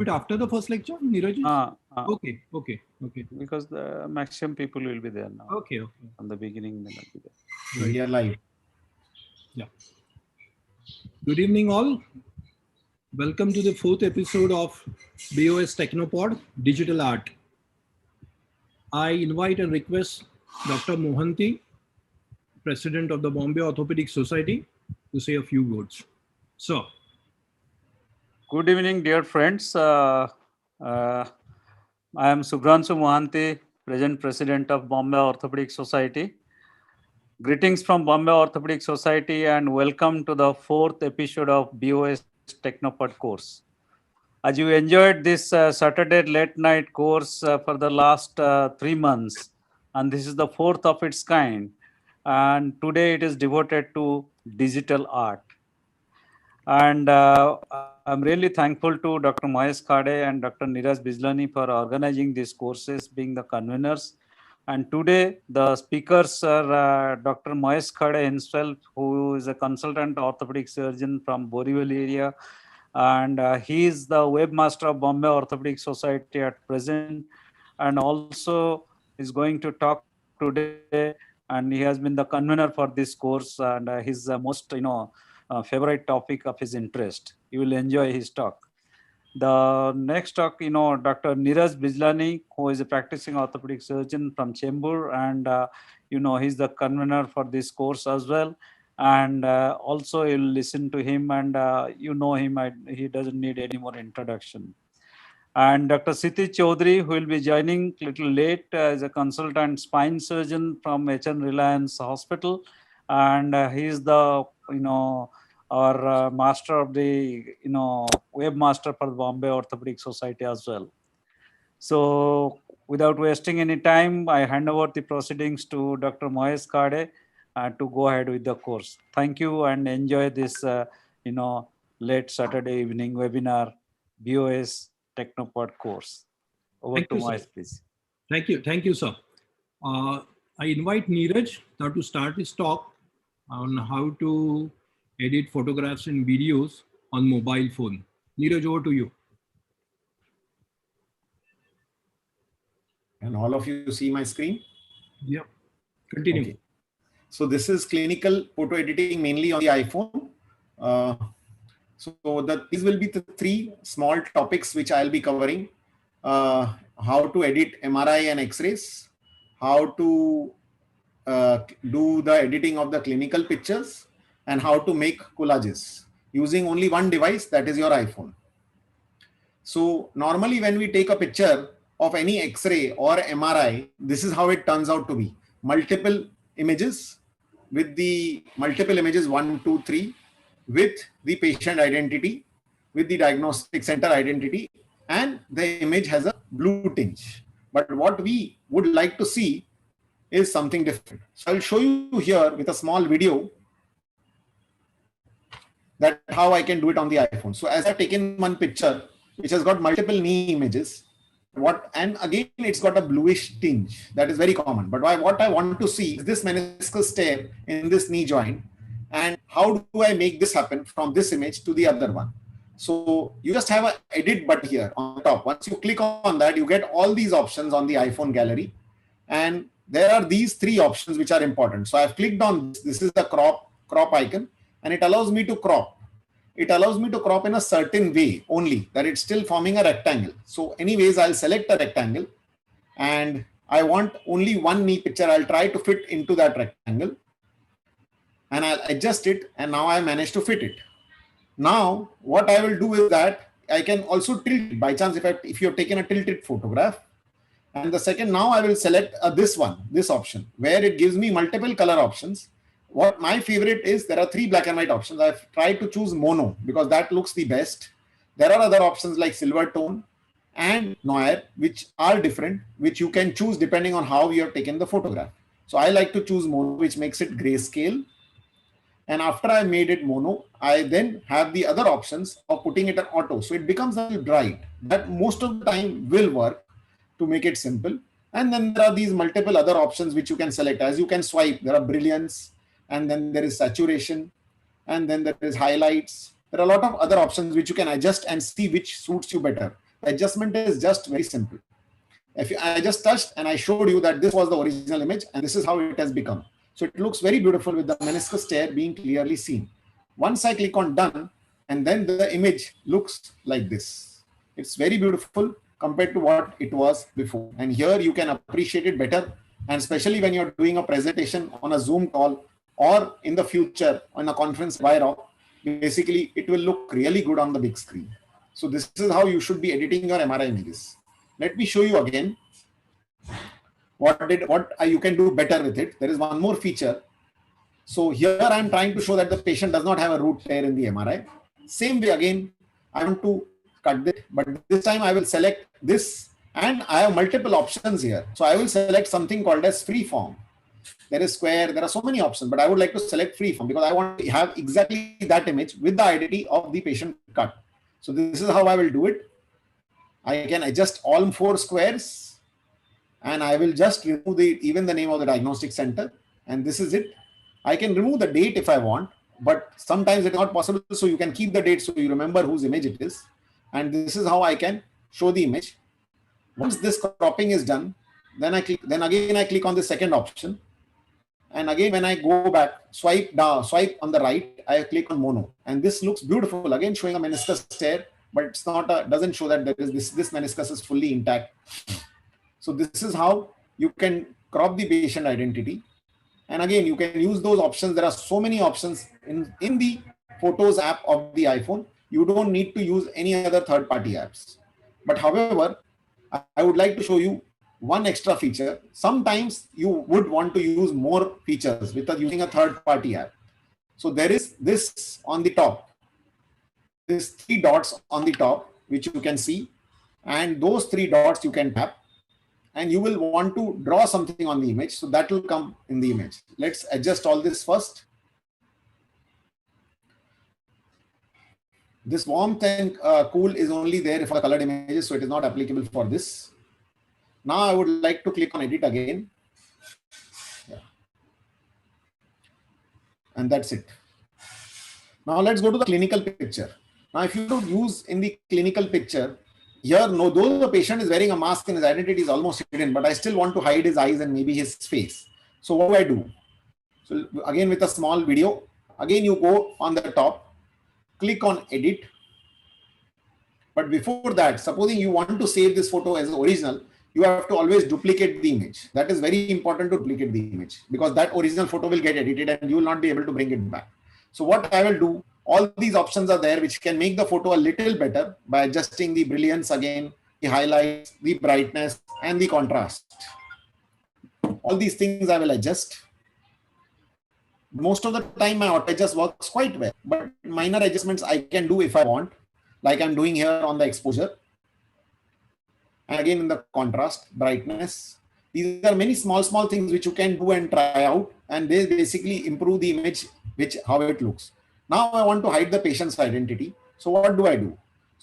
But after the first lecture, Neeraj? Okay. Because the maximum people will be there now. Okay. From the beginning, they will be there. We are live. Yeah. Good evening, all. Welcome to the 4th episode of BOS Technopod, Digital Art. I invite and request Dr. Mohanty, President of the Bombay Orthopedic Society, to say a few words. So, good evening, dear friends. I am Subhranshu Mohanty, present President of Bombay Orthopedic Society. Greetings from Bombay Orthopedic Society and welcome to the 4th episode of BOS Technopod course. As you enjoyed this Saturday late night course for the last 3 months, and this is the 4th of its kind, and today it is devoted to digital art. And I'm really thankful to Dr. Mahesh Khade and Dr. Neeraj Bijlani for organizing these courses, being the conveners. And today the speakers are Dr. Mahesh Khade himself, who is a consultant orthopedic surgeon from Borivali area. And he is the webmaster of Bombay Orthopedic Society at present. And also is going to talk today. And he has been the convener for this course. And he's the most, favorite topic of his interest. You will enjoy his talk. The next talk, Dr. Neeraj Bijlani, who is a practicing orthopedic surgeon from Chembur, and he's the convener for this course as well. And also you'll listen to him, and him. He doesn't need any more introduction. And Dr. Kshitij Chaudhary, who will be joining a little late, as a consultant spine surgeon from HN Reliance Hospital, and he is the our master of the webmaster for the Bombay Orthopedic Society as well. So without wasting any time, I hand over the proceedings to Dr. Mahesh Khade to go ahead with the course. Thank you and enjoy this late Saturday evening webinar BOS Technopod course. Over to Mahesh, please. Thank you, sir. I invite Neeraj now to start his talk on how to edit photographs and videos on mobile phone. Neeraj, over to you. And all of you see my screen? Yeah. Continue. Okay. So this is clinical photo editing mainly on the iPhone. These will be the 3 small topics which I'll be covering. How to edit MRI and X-rays, how to do the editing of the clinical pictures, and how to make collages using only one device, that is your iPhone. So normally when we take a picture of any X-ray or MRI, this is how it turns out to be. Multiple images with the multiple images 1, 2, 3 with the patient identity, with the diagnostic center identity, and the image has a blue tinge. But what we would like to see is something different. So I'll show you here with a small video that how I can do it on the iPhone. So as I've taken one picture which has got multiple knee images, and again it's got a bluish tinge. That is very common. But what I want to see is this meniscus tear in this knee joint, and how do I make this happen from this image to the other one. So you just have an edit button here on the top. Once you click on that, you get all these options on the iPhone gallery, and there are these 3 options which are important. So I've clicked on this. This is the crop icon, and it allows me to crop. It allows me to crop in a certain way only, that it's still forming a rectangle. So anyways, I'll select a rectangle, and I want only one knee picture. I'll try to fit into that rectangle, and I'll adjust it, and now I managed to fit it. Now what I will do is that I can also tilt it. By chance, if you have taken a tilted photograph, and the second, now I will select this option, where it gives me multiple color options. What my favorite is, there are 3 black and white options. I've tried to choose mono because that looks the best. There are other options like silver tone and noir, which are different, which you can choose depending on how you have taken the photograph. So I like to choose mono, which makes it grayscale. And after I made it mono, I then have the other options of putting it on auto. So it becomes a little bright. That most of the time will work to make it simple. And then there are these multiple other options which you can select. As you can swipe, there are brilliance, and then there is saturation, and then there is highlights. There are a lot of other options which you can adjust and see which suits you better. adjustment is just very simple. I just touched and I showed you that this was the original image and this is how it has become. So it looks very beautiful with the meniscus tear being clearly seen. Once I click on done, and then the image looks like this. It's very beautiful compared to what it was before. And here you can appreciate it better. And especially when you're doing a presentation on a Zoom call or in the future on a conference Wiro, basically it will look really good on the big screen. So this is how you should be editing your MRI images. Let me show you again what you can do better with it. There is one more feature. So here I'm trying to show that the patient does not have a root tear in the MRI. Same way again, I want to cut it, but this time I will select this and I have multiple options here. So I will select something called as freeform. There is square, there are so many options, but I would like to select freeform because I want to have exactly that image with the identity of the patient cut. So this is how I will do it. I can adjust all 4 squares and I will just remove even the name of the diagnostic center. And this is it. I can remove the date if I want, but sometimes it's not possible. So you can keep the date so you remember whose image it is. And this is how I can show the image. Once this cropping is done, then again I click on the second option. And again, when I go back, swipe on the right, I click on mono. And this looks beautiful. Again, showing a meniscus tear, but it's not doesn't show that there is this meniscus is fully intact. So this is how you can crop the patient identity. And again, you can use those options. There are so many options in the Photos app of the iPhone. You don't need to use any other third-party apps. But however, I would like to show you one extra feature. Sometimes you would want to use more features without using a third-party app. So there is this on the top. These 3 dots on the top, which you can see, and those 3 dots you can tap, and you will want to draw something on the image. So that will come in the image. Let's adjust all this first. This warmth and cool is only there for the colored images, so it is not applicable for this. Now I would like to click on edit again. Yeah. And that's it. Now let's go to the clinical picture. Now, if you don't use in the clinical picture, here, though the patient is wearing a mask and his identity is almost hidden, but I still want to hide his eyes and maybe his face. So what do I do? So again, with a small video, again, you go on the top, click on edit. But before that, supposing you want to save this photo as original, you have to always duplicate the image. That is very important to duplicate the image because that original photo will get edited and you will not be able to bring it back. So what I will do, all these options are there which can make the photo a little better by adjusting the brilliance again, the highlights, the brightness, and the contrast. All these things I will adjust. Most of the time my auto adjust works quite well, but minor adjustments I can do if I want, like I'm doing here on the exposure. And again in the contrast, brightness. These are many small things which you can do and try out, and they basically improve the image, how it looks. Now I want to hide the patient's identity. So what do?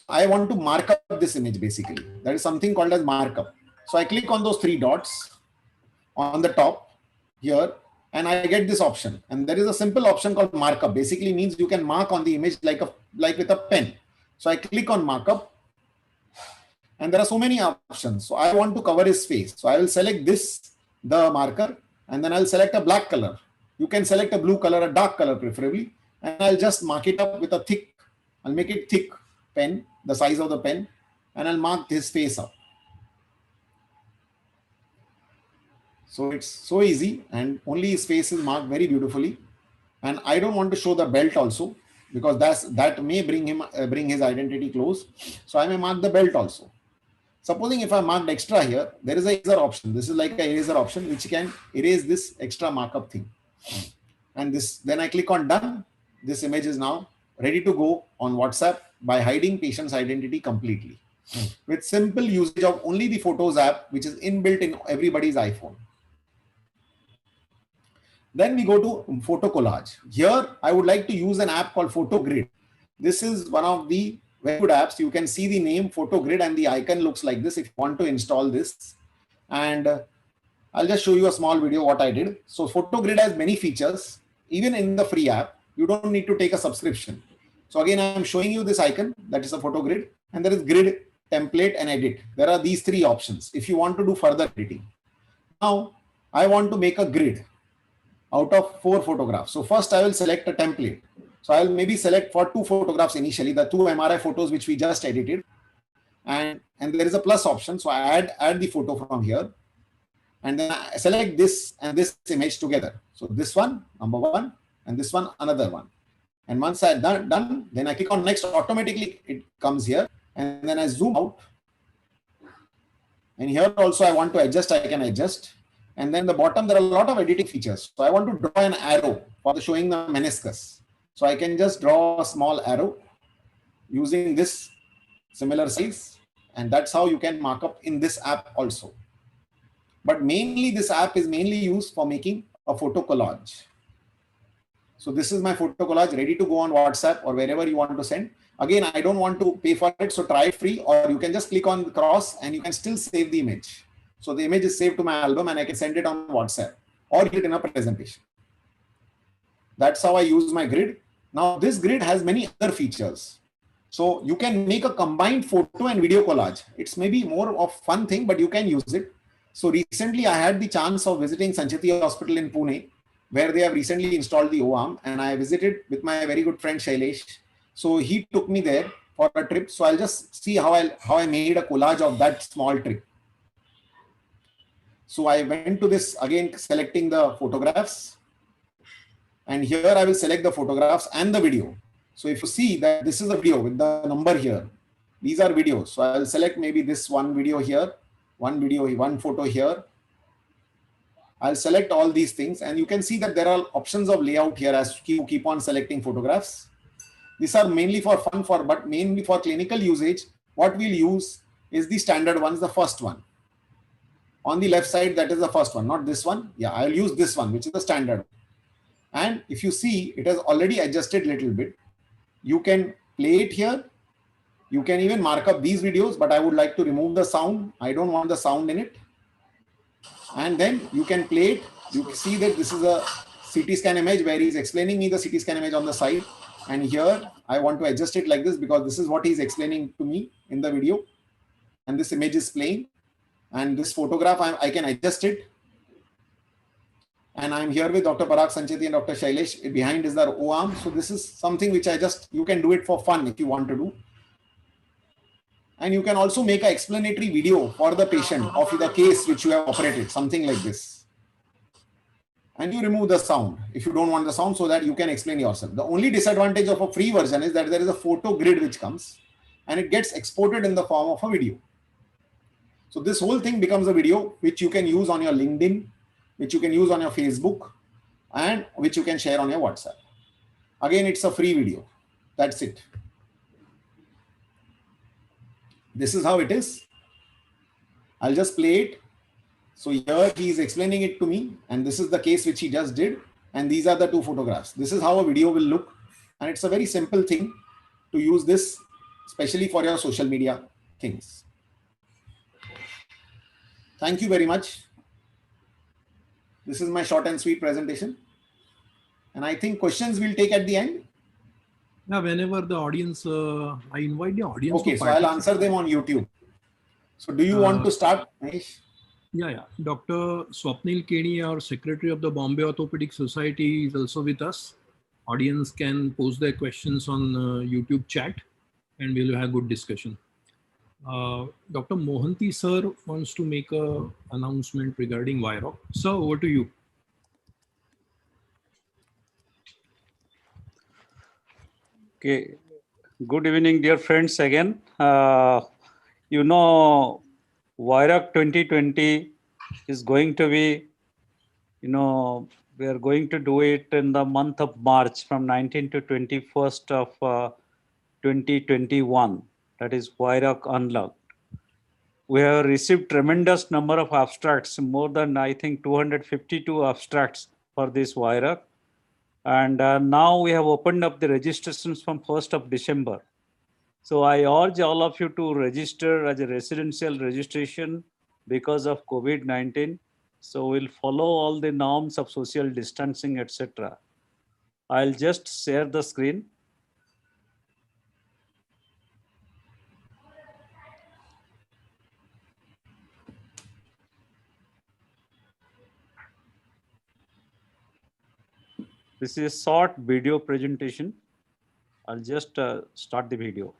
I want to mark up this image basically. There is something called as markup. So I click on those 3 dots on the top here, and I get this option. And there is a simple option called markup. Basically means you can mark on the image like with a pen. So I click on markup, and there are so many options. So I want to cover his face. So I will select the marker, and then I'll select a black color. You can select a blue color, a dark color preferably. And I'll just mark it up with I'll make it thick pen, the size of the pen, and I'll mark his face up. So it's so easy, and only his face is marked very beautifully. And I don't want to show the belt also because that may bring his identity close. So I may mark the belt also. Supposing if I marked extra here, there is a eraser option. This is like an eraser option which can erase this extra markup thing. And then I click on done. This image is now ready to go on WhatsApp by hiding patient's identity completely with simple usage of only the Photos app, which is inbuilt in everybody's iPhone. Then we go to photo collage. Here, I would like to use an app called Photo Grid. This is one of the very good apps. You can see the name Photo Grid and the icon looks like this if you want to install this. And I'll just show you a small video what I did. So Photo Grid has many features. Even in the free app, you don't need to take a subscription. So again, I'm showing you this icon that is a photo grid, and there is grid template, and edit. There are these three options if you want to do further editing. Now, I want to make a grid out of 4 photographs. So first I will select a template. So I'll maybe select for 2 photographs initially, the 2 MRI photos which we just edited. And there is a plus option. So I add the photo from here. And then I select this and this image together. So this one, number 1, and this one, another one. And once I've done, then I click on next, automatically it comes here. And then I zoom out. And here also I want to adjust, I can adjust. And then the bottom, there are a lot of editing features. So I want to draw an arrow for showing the meniscus. So I can just draw a small arrow using this similar size. And that's how you can mark up in this app also. But mainly this app is mainly used for making a photo collage. So this is my photo collage ready to go on WhatsApp or wherever you want to send. Again, I don't want to pay for it. So try it free, or you can just click on the cross and you can still save the image. So the image is saved to my album and I can send it on WhatsApp or use it in a presentation. That's how I use my grid. Now this grid has many other features. So you can make a combined photo and video collage. It's maybe more of fun thing, but you can use it. So recently I had the chance of visiting Sancheti Hospital in Pune, where they have recently installed the O-arm, and I visited with my very good friend Shailesh. So he took me there for a trip. So I'll just see how I made a collage of that small trip. So I went to this, again selecting the photographs, and here I will select the photographs and the video. So if you see that this is a video with the number here, these are videos. So I'll select maybe this one video here, one photo here. I'll select all these things, and you can see that there are options of layout here as you keep on selecting photographs. These are mainly for fun, but mainly for clinical usage. What we'll use is the standard ones, the first one. On the left side, that is the first one, not this one. Yeah, I'll use this one, which is the standard. And if you see, it has already adjusted a little bit. You can play it here. You can even mark up these videos, but I would like to remove the sound. I don't want the sound in it. And then you can play it. You see that this is a CT scan image where he's explaining me the CT scan image on the side. And here I want to adjust it like this because this is what he's explaining to me in the video. And this image is playing. And this photograph, I can adjust it. And I'm here with Dr. Parag Sancheti and Dr. Shailesh. Behind is their O-arm. So this is something which you can do it for fun if you want to do. And you can also make an explanatory video for the patient of the case which you have operated, something like this. And you remove the sound if you don't want the sound, so that you can explain yourself. The only disadvantage of a free version is that there is a photo grid which comes and it gets exported in the form of a video. So this whole thing becomes a video which you can use on your LinkedIn, which you can use on your Facebook, and which you can share on your WhatsApp. Again, it's a free video. That's it. This is how it is. I'll just play it. So here he is explaining it to me, and this is the case which he just did. And these are the 2 photographs. This is how a video will look. And it's a very simple thing to use this, especially for your social media things. Thank you very much. This is my short and sweet presentation. And I think questions we'll take at the end. Yeah, whenever the audience, I invite the audience. Okay, so I'll answer them on YouTube. So do you want to start, Mahesh? Yeah. Dr. Swapnil Keni, our Secretary of the Bombay Orthopedic Society, is also with us. Audience can post their questions on YouTube chat and we'll have a good discussion. Dr. Mohanty sir wants to make an announcement regarding Wiro. Sir, over to you. Okay. Good evening, dear friends again. You know, Wiro 2020 is going to be, we are going to do it in the month of March from 19th to 21st of 2021. That is Wiro Unlocked. We have received tremendous number of abstracts, more than I think 252 abstracts for this Wiro. And now we have opened up the registrations from 1st of December. So I urge all of you to register as a residential registration because of COVID-19. So we'll follow all the norms of social distancing, etc. I'll just share the screen. This is a short video presentation. I'll just start the video.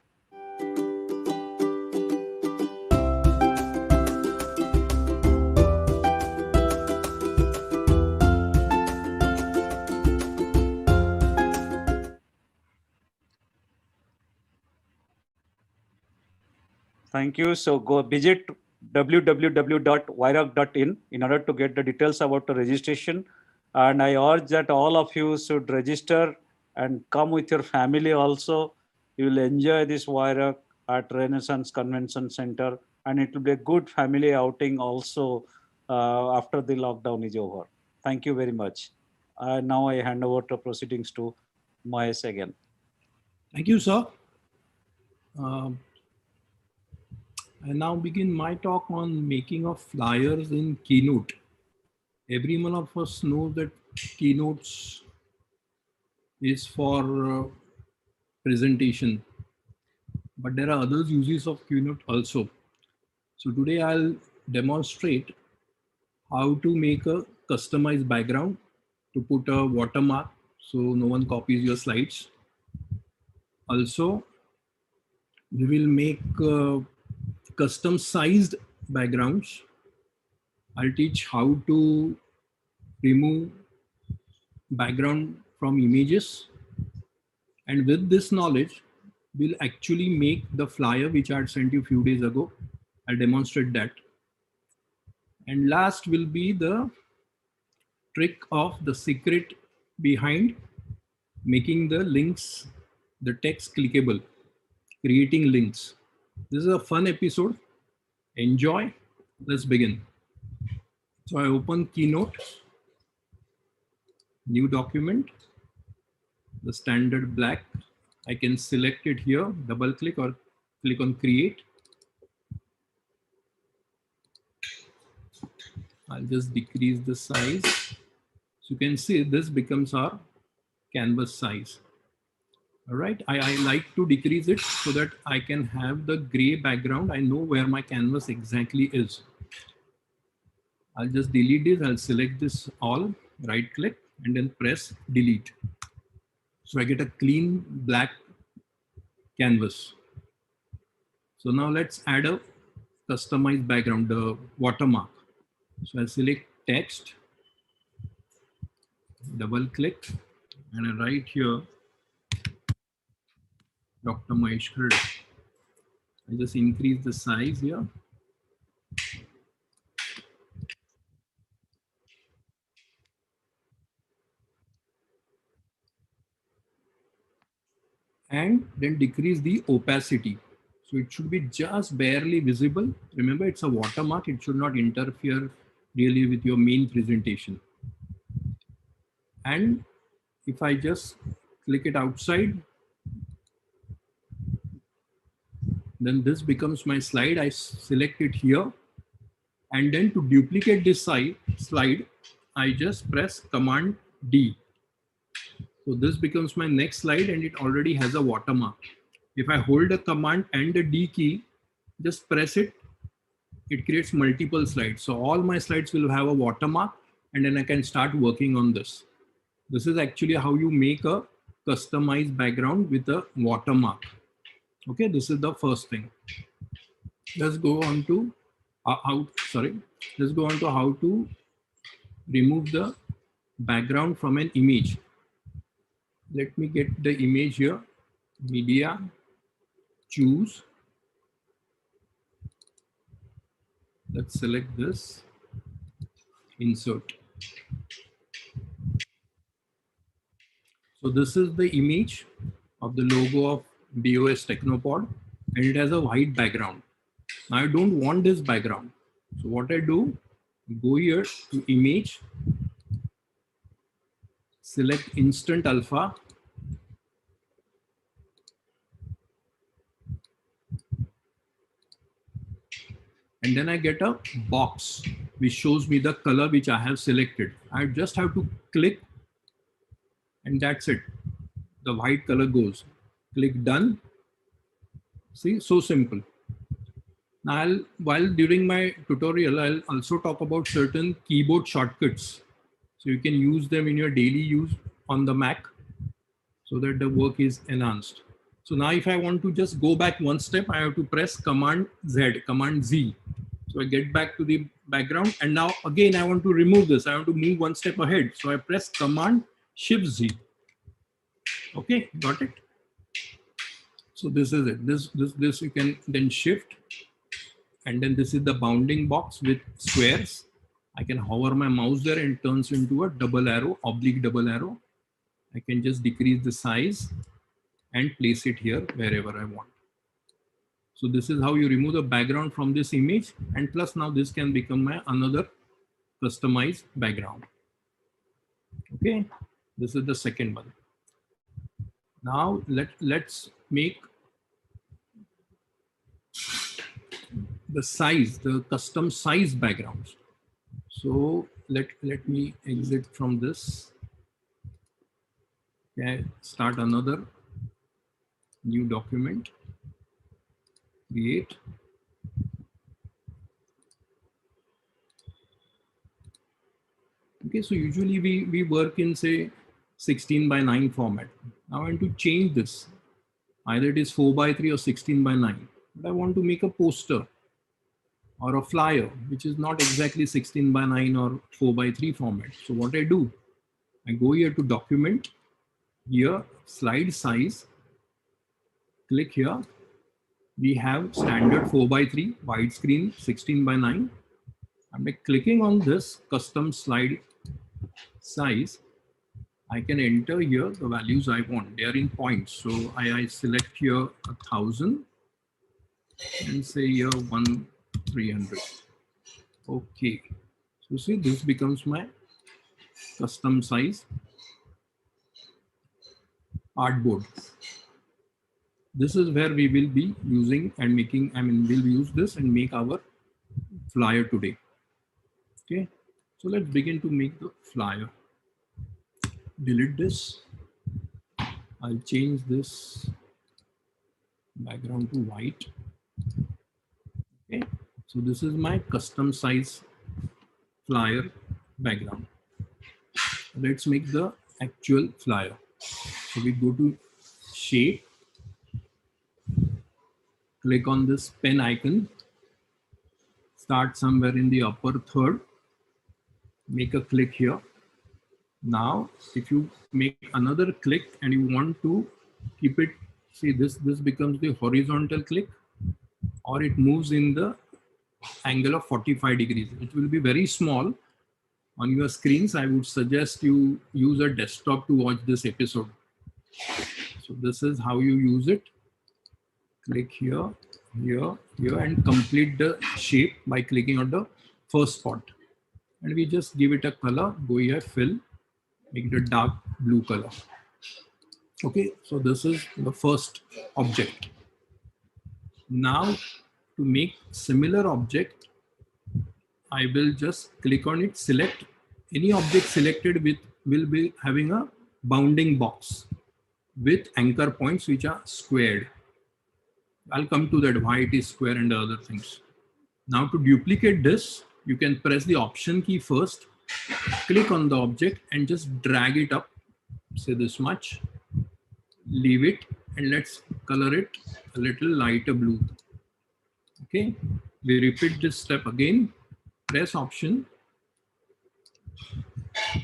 Thank you. So go visit www.wiro.in in order to get the details about the registration. And I urge that all of you should register and come with your family also. You will enjoy this Wiro at Renaissance Convention Center, and it will be a good family outing also after the lockdown is over. Thank you very much. Now I hand over the proceedings to Mahesh again. Thank you, sir. I now begin my talk on making of flyers in Keynote. Every one of us knows that Keynotes is for presentation, but there are other uses of Keynote also. So today I'll demonstrate how to make a customized background to put a watermark so no one copies your slides. Also, we will make custom sized backgrounds. I'll teach how to remove background from images. And with this knowledge, we'll actually make the flyer which I had sent you a few days ago. I'll demonstrate that. And last will be the trick of the secret behind making the links, the text clickable, creating links. This is a fun episode. Enjoy. Let's begin. So I open Keynote, new document, the standard black. I can select it here, double click or click on create. I'll just decrease the size. So you can see this becomes our canvas size. All right, I like to decrease it so that I can have the gray background. I know where my canvas exactly is. I'll just delete this. I'll select this all, right click, and then press delete. So I get a clean black canvas. So now let's add a customized background, the watermark. So I'll select text, double click, and I write here Dr. Mahesh Khurde. I just increase the size here. And then decrease the opacity. So it should be just barely visible. Remember, it's a watermark. It should not interfere really with your main presentation. And if I just click it outside, then this becomes my slide. I select it here. And then to duplicate this slide, I just press Command D. So this becomes my next slide and it already has a watermark. If I hold the command and the D key, just press it, it creates multiple slides. So all my slides will have a watermark and then I can start working on this. This is actually how you make a customized background with a watermark. Okay, this is the first thing. Let's go on to let's go on to how to remove the background from an image. Let me get the image here, media, choose. Let's select this, insert. So this is the image of the logo of BOS Technopod and it has a white background. Now I don't want this background. So what I do, go here to image, select instant alpha, and then I get a box which shows me the color which I have selected. I just have to click and that's it. The white color goes. Click done. See, so simple. Now, while during my tutorial, I'll also talk about certain keyboard shortcuts. So you can use them in your daily use on the Mac so that the work is enhanced. So now if I want to just go back one step, I have to press Command Z. So I get back to the background, and now again I want to remove this. I want to move one step ahead. So I press Command Shift Z. Okay, got it. So this is it. This you can then shift, and then this is the bounding box with squares. I can hover my mouse there and it turns into a double arrow, oblique double arrow. I can just decrease the size and place it here wherever I want. So this is how you remove the background from this image, and plus now this can become my another customized background. Okay, this is the second one. Now let's make the size, the custom size backgrounds. So let me exit from this. Okay, start another new document, create. Okay, so usually we work in say 16:9 format. Now I want to change this. Either it is 4:3 or 16:9. But I want to make a poster or a flyer, which is not exactly 16:9 or 4:3 format. So what I do, I go here to document, here slide size, click here. We have standard 4:3 widescreen 16:9. And by clicking on this custom slide size, I can enter here the values I want. They are in points. So I select here 1000 and say here 1300. Okay. So see, this becomes my custom size artboard. This is where we will be using and making, we'll use this and make our flyer today. Okay. So let's begin to make the flyer. Delete this. I'll change this background to white. Okay, so this is my custom size flyer background. Let's make the actual flyer. So we go to shape, click on this pen icon, start somewhere in the upper third, make a click here. Now, if you make another click and you want to keep it, see this becomes the horizontal click, or it moves in the angle of 45 degrees. It will be very small on your screens. I would suggest you use a desktop to watch this episode. So this is how you use it. Click here, here, here, and complete the shape by clicking on the first spot. And we just give it a color, go here, fill, make it a dark blue color. Okay, so this is the first object. Now to make similar object, I will just click on it, select any object selected with will be having a bounding box with anchor points which are squared. I'll come to that why it is square and other things. Now to duplicate this, you can press the Option key first, click on the object and just drag it up, say this much, leave it, and let's color it a little lighter blue. Okay, we repeat this step again, press Option.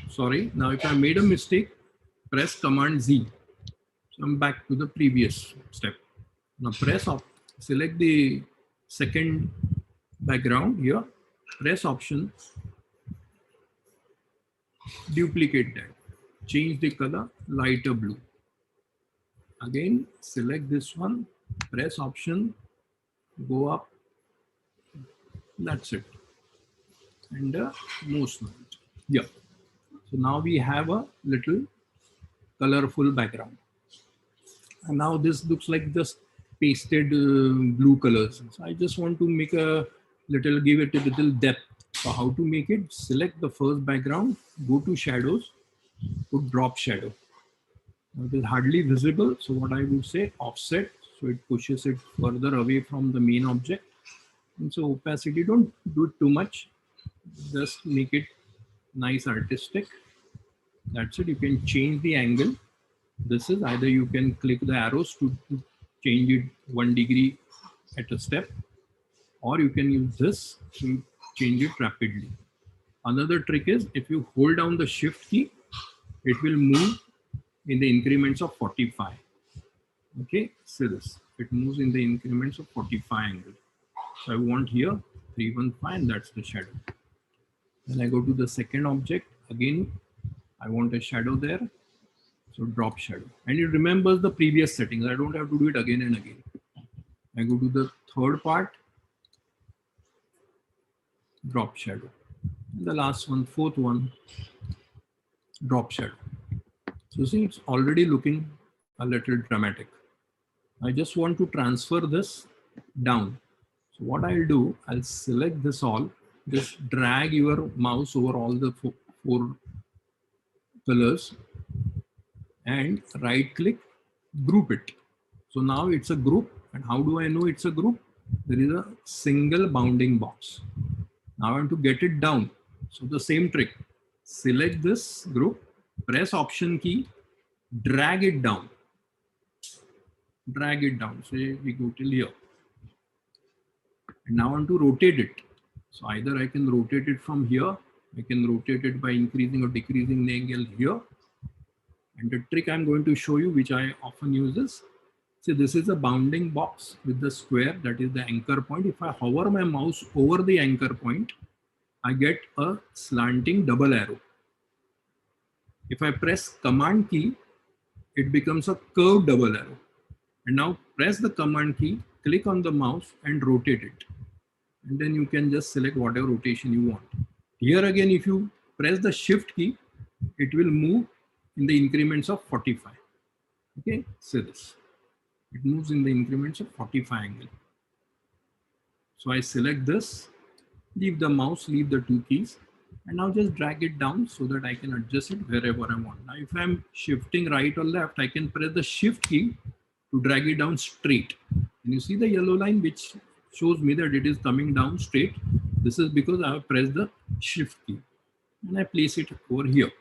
Sorry, now if I made a mistake, press Command Z. So I'm back to the previous step. Now press Option, select the second background here, press Option, duplicate that, change the color lighter blue. Again, select this one, press Option, go up, that's it. And move slide. Yeah. So now we have a little colorful background. And now this looks like just pasted blue colors. So I just want to make a little, give it a little depth. So how to make it? Select the first background, go to shadows, put drop shadow. Now it is hardly visible. So what I would say, offset. So it pushes it further away from the main object. And so opacity, don't do it too much. Just make it nice artistic. That's it. You can change the angle. This is either you can click the arrows to change it 1 degree at a step, or you can use this to change it rapidly. Another trick is if you hold down the shift key, it will move in the increments of 45. Okay, see this. It moves in the increments of 45 angle. So I want here 315, and that's the shadow. Then I go to the second object. Again, I want a shadow there. So drop shadow. And it remembers the previous settings. I don't have to do it again and again. I go to the third part, drop shadow. And the last one, fourth one, drop shadow. So see, it's already looking a little dramatic. I just want to transfer this down. So what I'll do, I'll select this all, just drag your mouse over all the four colors and right click, group it. So now it's a group. And how do I know it's a group? There is a single bounding box. Now I want to get it down. So the same trick, select this group, press Option key, drag it down. Drag it down. Say we go till here. And now I want to rotate it. So either I can rotate it from here, I can rotate it by increasing or decreasing the angle here. And the trick I'm going to show you, which I often use is, see, this is a bounding box with the square, that is the anchor point. If I hover my mouse over the anchor point, I get a slanting double arrow. If I press Command key, it becomes a curved double arrow. And now press the Command key, click on the mouse and rotate it. And then you can just select whatever rotation you want. Here again, if you press the Shift key, it will move in the increments of 45. Okay, see this. It moves in the increments of 45 angle. So I select this, leave the mouse, leave the two keys, and now just drag it down so that I can adjust it wherever I want. Now, if I'm shifting right or left, I can press the Shift key to drag it down straight. And you see the yellow line which shows me that it is coming down straight. This is because I have pressed the Shift key and I place it over here.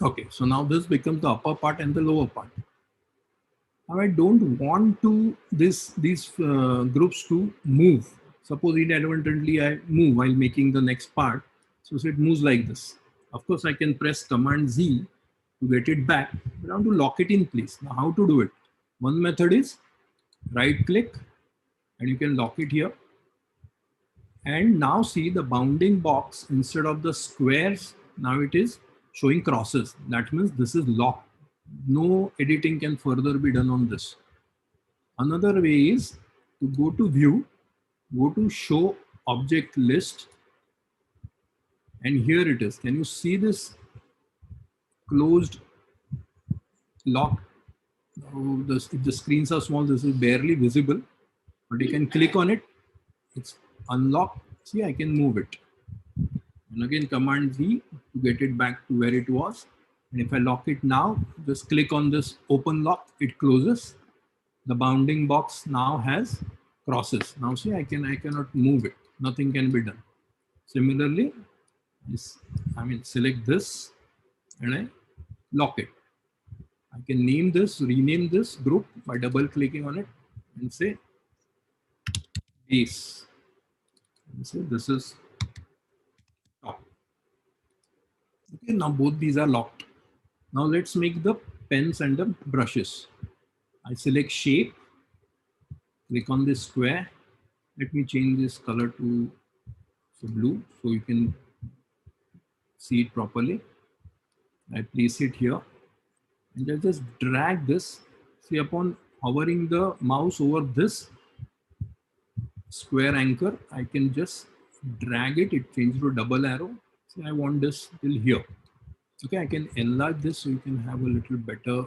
Okay, so now this becomes the upper part and the lower part. Now I don't want to these groups to move. Suppose inadvertently I move while making the next part. So it moves like this. Of course, I can press Command Z to get it back, but I want to lock it in place. Now how to do it? One method is right click and you can lock it here. And now see the bounding box, instead of the squares, now it is showing crosses. That means this is locked. No editing can further be done on this. Another way is to go to View, go to Show Object List, and here it is. Can you see this closed lock? Oh, if the screens are small, this is barely visible, but you can click on it. It's unlocked. See, I can move it. And again, Command V to get it back to where it was. And if I lock it now, just click on this open lock, it closes. The bounding box now has crosses. Now see, I cannot move it. Nothing can be done. Similarly, select this and I lock it. I can rename this group by double clicking on it and say base. And say this is top. Okay, now both these are locked. Now let's make the pens and the brushes. I select shape, click on this square. Let me change this color to blue so you can see it properly. I place it here and I just drag this. See, upon hovering the mouse over this square anchor, I can just drag it. It changes to a double arrow. See, I want this till here. Okay, I can enlarge this so you can have a little better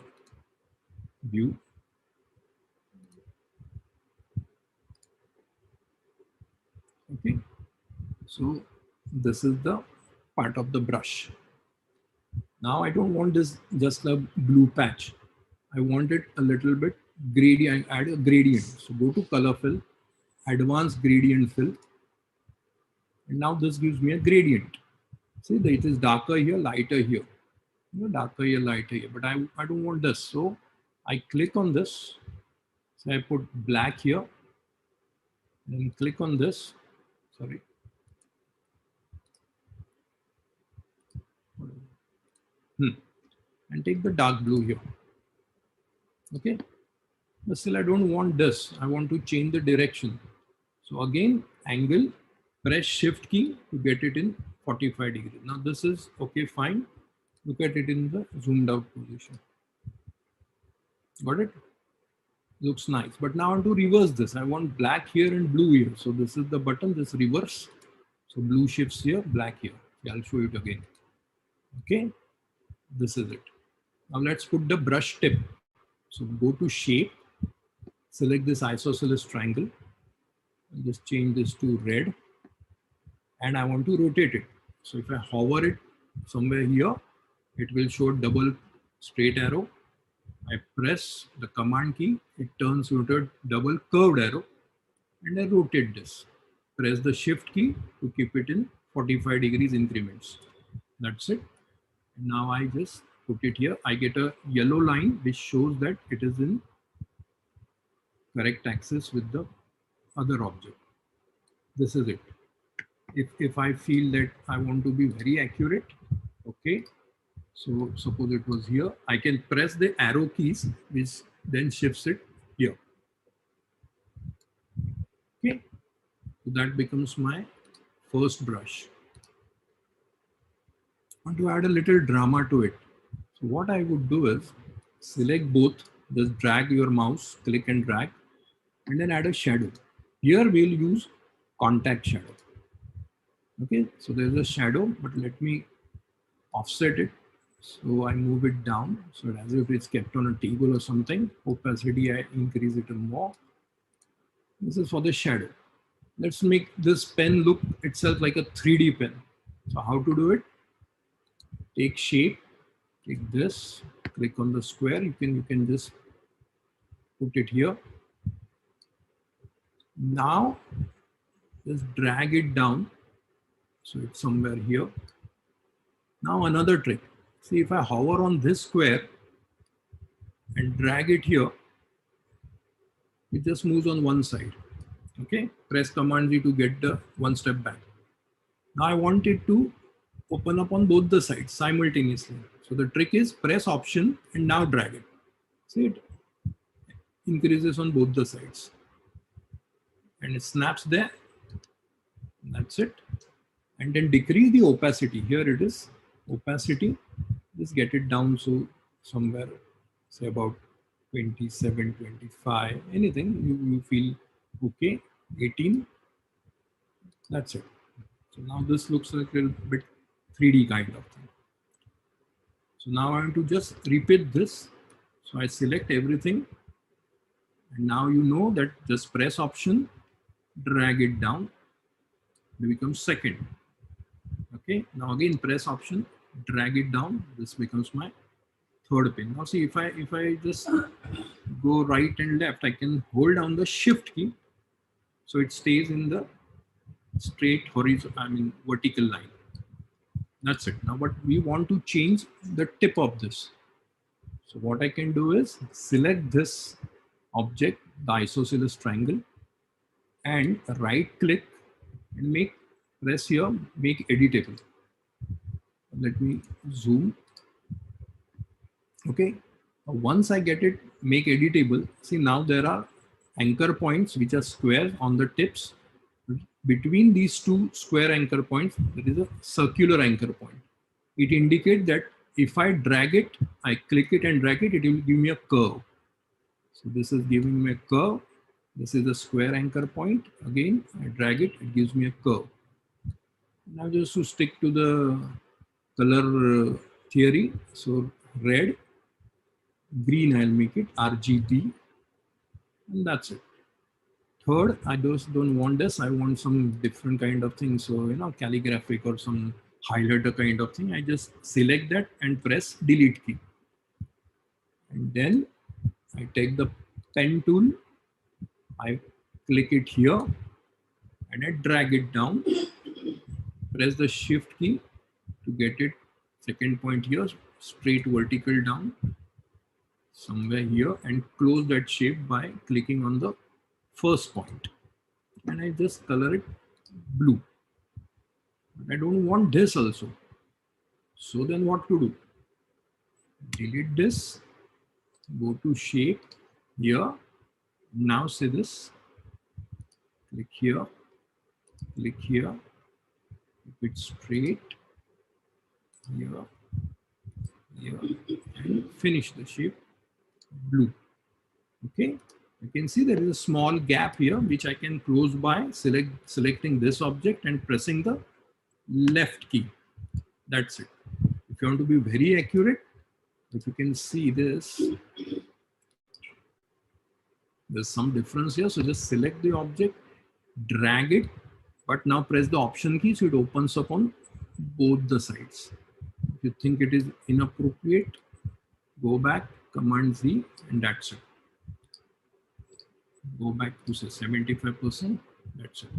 view. Okay, so this is the part of the brush. Now I don't want this just a blue patch. I want it a little bit gradient, add a gradient. So go to color fill, advanced gradient fill. And now this gives me a gradient. See that it is darker here, lighter here. Darker here, lighter here, but I don't want this. So I click on this. So I put black here and click on this. Sorry. And take the dark blue here. Okay. But still I don't want this. I want to change the direction. So again, angle, press shift key to get it in 45 degrees. Now this is okay, fine. Look at it in the zoomed out position. Got it? Looks nice. But now I want to reverse this. I want black here and blue here. So this is the button, this reverse. So blue shifts here, black here. Yeah, I'll show it again. Okay, this is it. Now let's put the brush tip. So go to shape, select this isosceles triangle, and just change this to red. And I want to rotate it. So if I hover it somewhere here, it will show double straight arrow. I press the command key, it turns into a double curved arrow, and I rotate this. Press the shift key to keep it in 45 degrees increments. That's it. And now I just put it here. I get a yellow line which shows that it is in correct axis with the other object. This is it. If I feel that I want to be very accurate, okay. So suppose it was here, I can press the arrow keys, which then shifts it here. Okay, so that becomes my first brush. I want to add a little drama to it. So what I would do is select both, just drag your mouse, click and drag, and then add a shadow. Here we'll use contact shadow. Okay, so there's a shadow, but let me offset it. So I move it down, so as if it's kept on a table or something. Opacity, I increase it more. This is for the shadow. Let's make this pen look itself like a 3D pen. So how to do it? Take shape, take this, click on the square. You can just put it here. Now just drag it down. So it's somewhere here. Now another trick. See, if I hover on this square and drag it here, it just moves on one side. Okay, press Command G to get the one step back. Now I want it to open up on both the sides simultaneously. So the trick is press Option and now drag it. See, it increases on both the sides. And it snaps there. That's it. And then decrease the opacity. Here it is, opacity. Just get it down so somewhere, say about 27, 25, anything you feel okay, 18. That's it. So now this looks like a little bit 3D kind of thing. So now I want to just repeat this. So I select everything. And now you know that just press Option, drag it down, it becomes second. Okay, now again press Option, drag it down, this becomes my third pin. Now see, if I just go right and left, I can hold down the shift key, so it stays in the straight horizontal, vertical line. That's it. Now, but we want to change the tip of this. So what I can do is select this object, the isosceles triangle, and right click and press here, make editable. Let me zoom. Okay, once I get it, make editable. See, now there are anchor points which are square on the tips. Between these two square anchor points, there is a circular anchor point. It indicates that if I drag it, I click it and drag it, it will give me a curve. So this is giving me a curve. This is a square anchor point. Again, I drag it, it gives me a curve. Now just to stick to the color theory, so red, green, I'll make it RGB, and that's it. Third, I just don't want this. I want some different kind of thing. So, calligraphic or some highlighter kind of thing. I just select that and press Delete key. And then I take the pen tool, I click it here, and I drag it down, press the Shift key to get it. Second point here, straight vertical down somewhere here, and close that shape by clicking on the first point. And I just color it blue. But I don't want this also. So then what to do? Delete this, go to shape here. Now say this, click here, keep it straight here, and finish the shape blue. Okay, you can see there is a small gap here which I can close by selecting this object and pressing the left key. That's it. If you want to be very accurate, if you can see this, there's some difference here. So just select the object, drag it, but now press the option key so it opens up on both the sides. If you think it is inappropriate, go back, Command Z, and that's it. Go back to say 75%, that's it.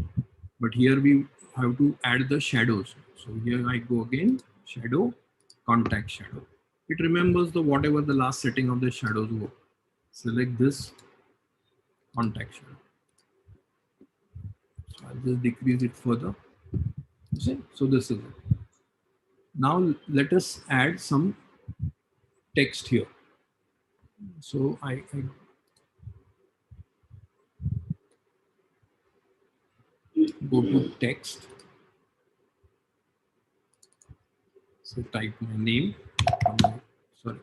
But here we have to add the shadows. So here I go again, shadow, contact shadow. It remembers the whatever the last setting of the shadows were. Select this, contact shadow. So I'll just decrease it further. You see? So this is it. Now let us add some text here. So I go to text. So type my name. Sorry.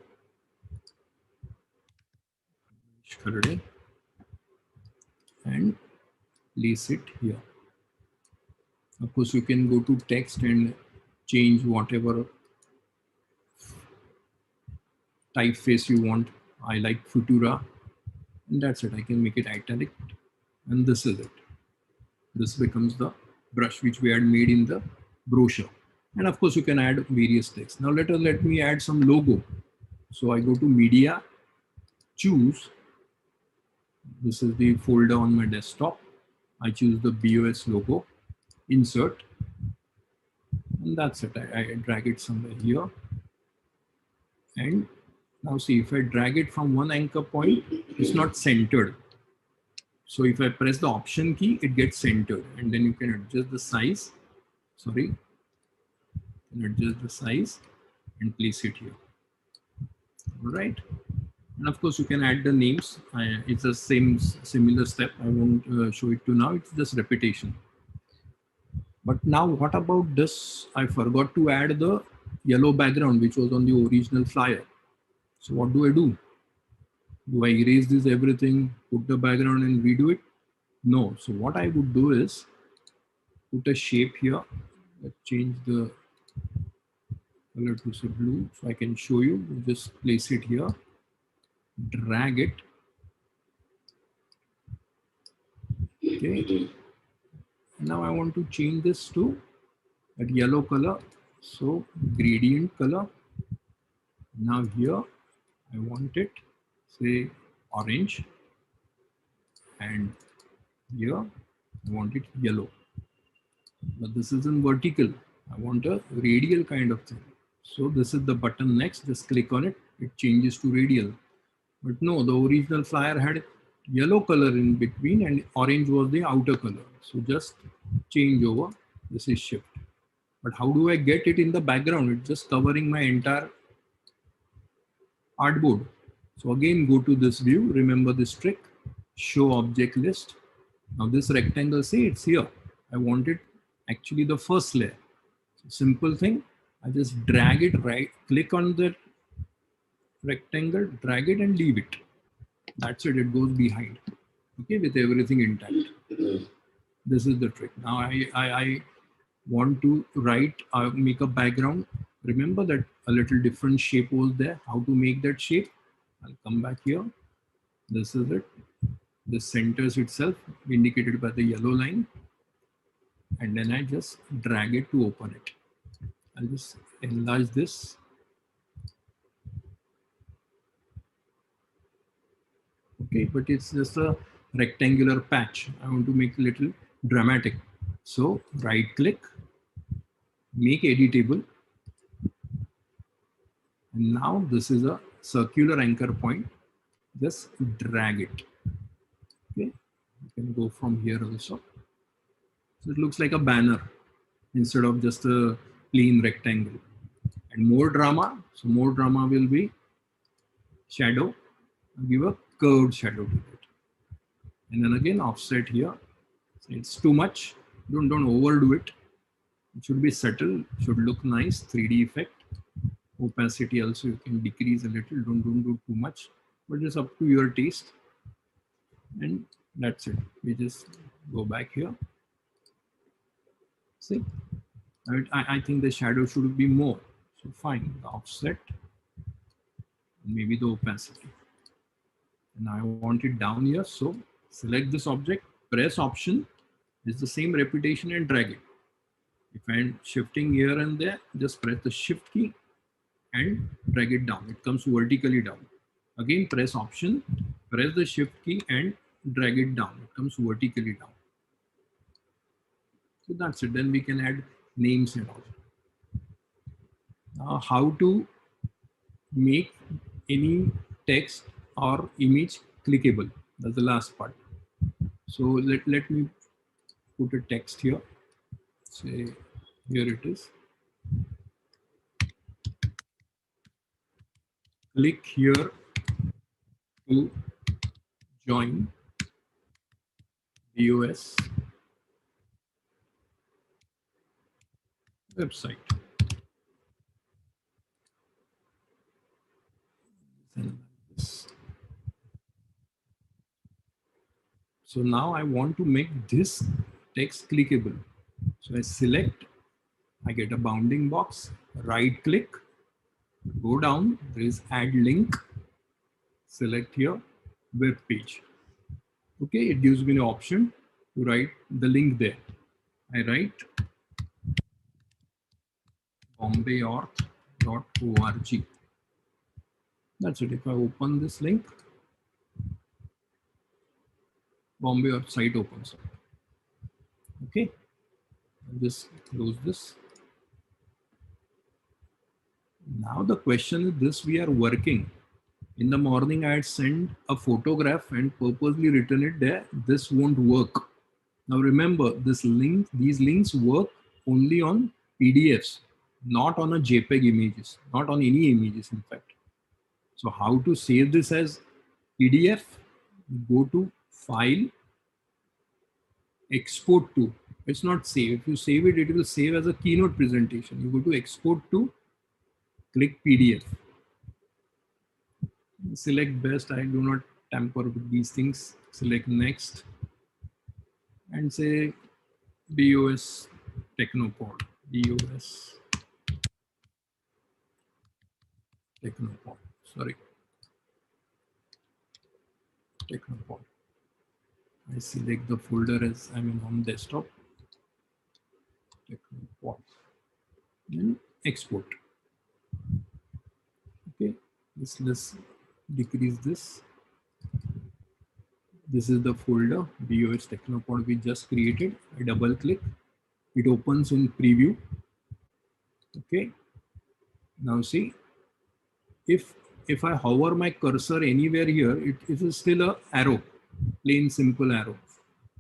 Chaudhary, and place it here. Of course, you can go to text and change whatever typeface you want. I like Futura, and that's it. I can make it italic, and this is it. This becomes the brush which we had made in the brochure. And of course, you can add various text. Now let me add some logo. So I go to Media, choose. This is the folder on my desktop. I choose the BOS logo, insert, and that's it. I drag it somewhere here. And now see, if I drag it from one anchor point, it's not centered. So if I press the option key, it gets centered, and then you can adjust the size. Sorry, and adjust the size and place it here. All right. And of course, you can add the names. It's the similar step. I won't show it to now. It's just repetition. But now, what about this? I forgot to add the yellow background, which was on the original flyer. So what do I do? Do I erase this everything, put the background and redo it? No. So what I would do is put a shape here. Let's change the color to say blue so I can show you. Just place it here, drag it. Okay. Now I want to change this to that yellow color. So gradient color. Now here I want it, say orange, and here I want it yellow. But this isn't vertical. I want a radial kind of thing. So this is the button next. Just click on it. It changes to radial. But no, the original flyer had yellow color in between and orange was the outer color. So just change over. This is shift. But how do I get it in the background? It's just covering my entire artboard. So again, go to this view. Remember this trick. Show object list. Now this rectangle, say it's here. I want it actually the first layer. So simple thing. I just drag it right. Click on the rectangle, drag it and leave it. That's it. It goes behind. Okay, with everything intact. This is the trick. Now I want to make a background. Remember that a little different shape was there. How to make that shape? I'll come back here. This is it. This centers itself, indicated by the yellow line. And then I just drag it to open it. I'll just enlarge this. Okay, but it's just a rectangular patch. I want to make it a little dramatic. So right click, make editable, And now this is a circular anchor point. Just drag it. Okay, you can go from here also. So it looks like a banner instead of just a plain rectangle. And more drama. So more drama will be shadow. Give a curved shadow to it. And then again offset here. So it's too much. Don't overdo it. It should be subtle. Should look nice. 3D effect. Opacity also you can decrease a little. Don't do too much. But it's up to your taste. And that's it. We just go back here. See, I think the shadow should be more. So fine, the offset, maybe the opacity. And I want it down here. So select this object, press Option. It's the same repetition and drag it. If I'm shifting here and there, just press the Shift key and drag it down. It comes vertically down. Again, press Option, press the Shift key and drag it down. It comes vertically down. So that's it. Then we can add names and all. Now, how to make any text or image clickable? That's the last part. So let me put a text here. Say here it is. Click here to join BOS website. So now I want to make this text clickable. So I select, I get a bounding box, right click, go down, there is add link, select here, web page. Okay, it gives me the option to write the link there. I write bombayorth.org. That's it. If I open this link, Bombay Earth site opens up. Okay, I'll just close this. Now the question is this: we are working. In the morning, I had sent a photograph and purposely written it there. This won't work. Now remember, this link, these links work only on PDFs, not on a JPEG images, not on any images in fact. So how to save this as PDF? Go to File, Export to. It's not save. If you save it, it will save as a keynote presentation. You go to Export to, click PDF. Select best. I do not tamper with these things. Select next and say BOS Technopod. BOS Technopod. Sorry. Technopod. I select the folder as I'm in home desktop. Technopod. And export. Okay. Let's decrease this. This is the folder BOS Technopod we just created. I double click. It opens in preview. Okay. Now see, if I hover my cursor anywhere here, it is still a arrow, plain simple arrow.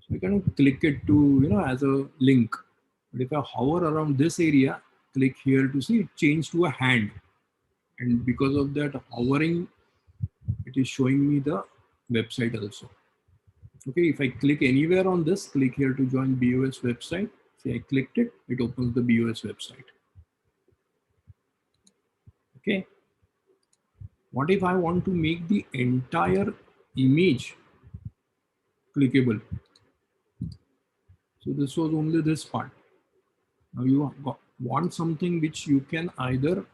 So I can click it to as a link. But if I hover around this area, click here to see it change to a hand. And because of that hovering, it is showing me the website also. Okay, if I click anywhere on this, click here to join BOS website. See, I clicked it, it opens the BOS website. Okay. What if I want to make the entire image clickable? So this was only this part. Now you want something which you can either,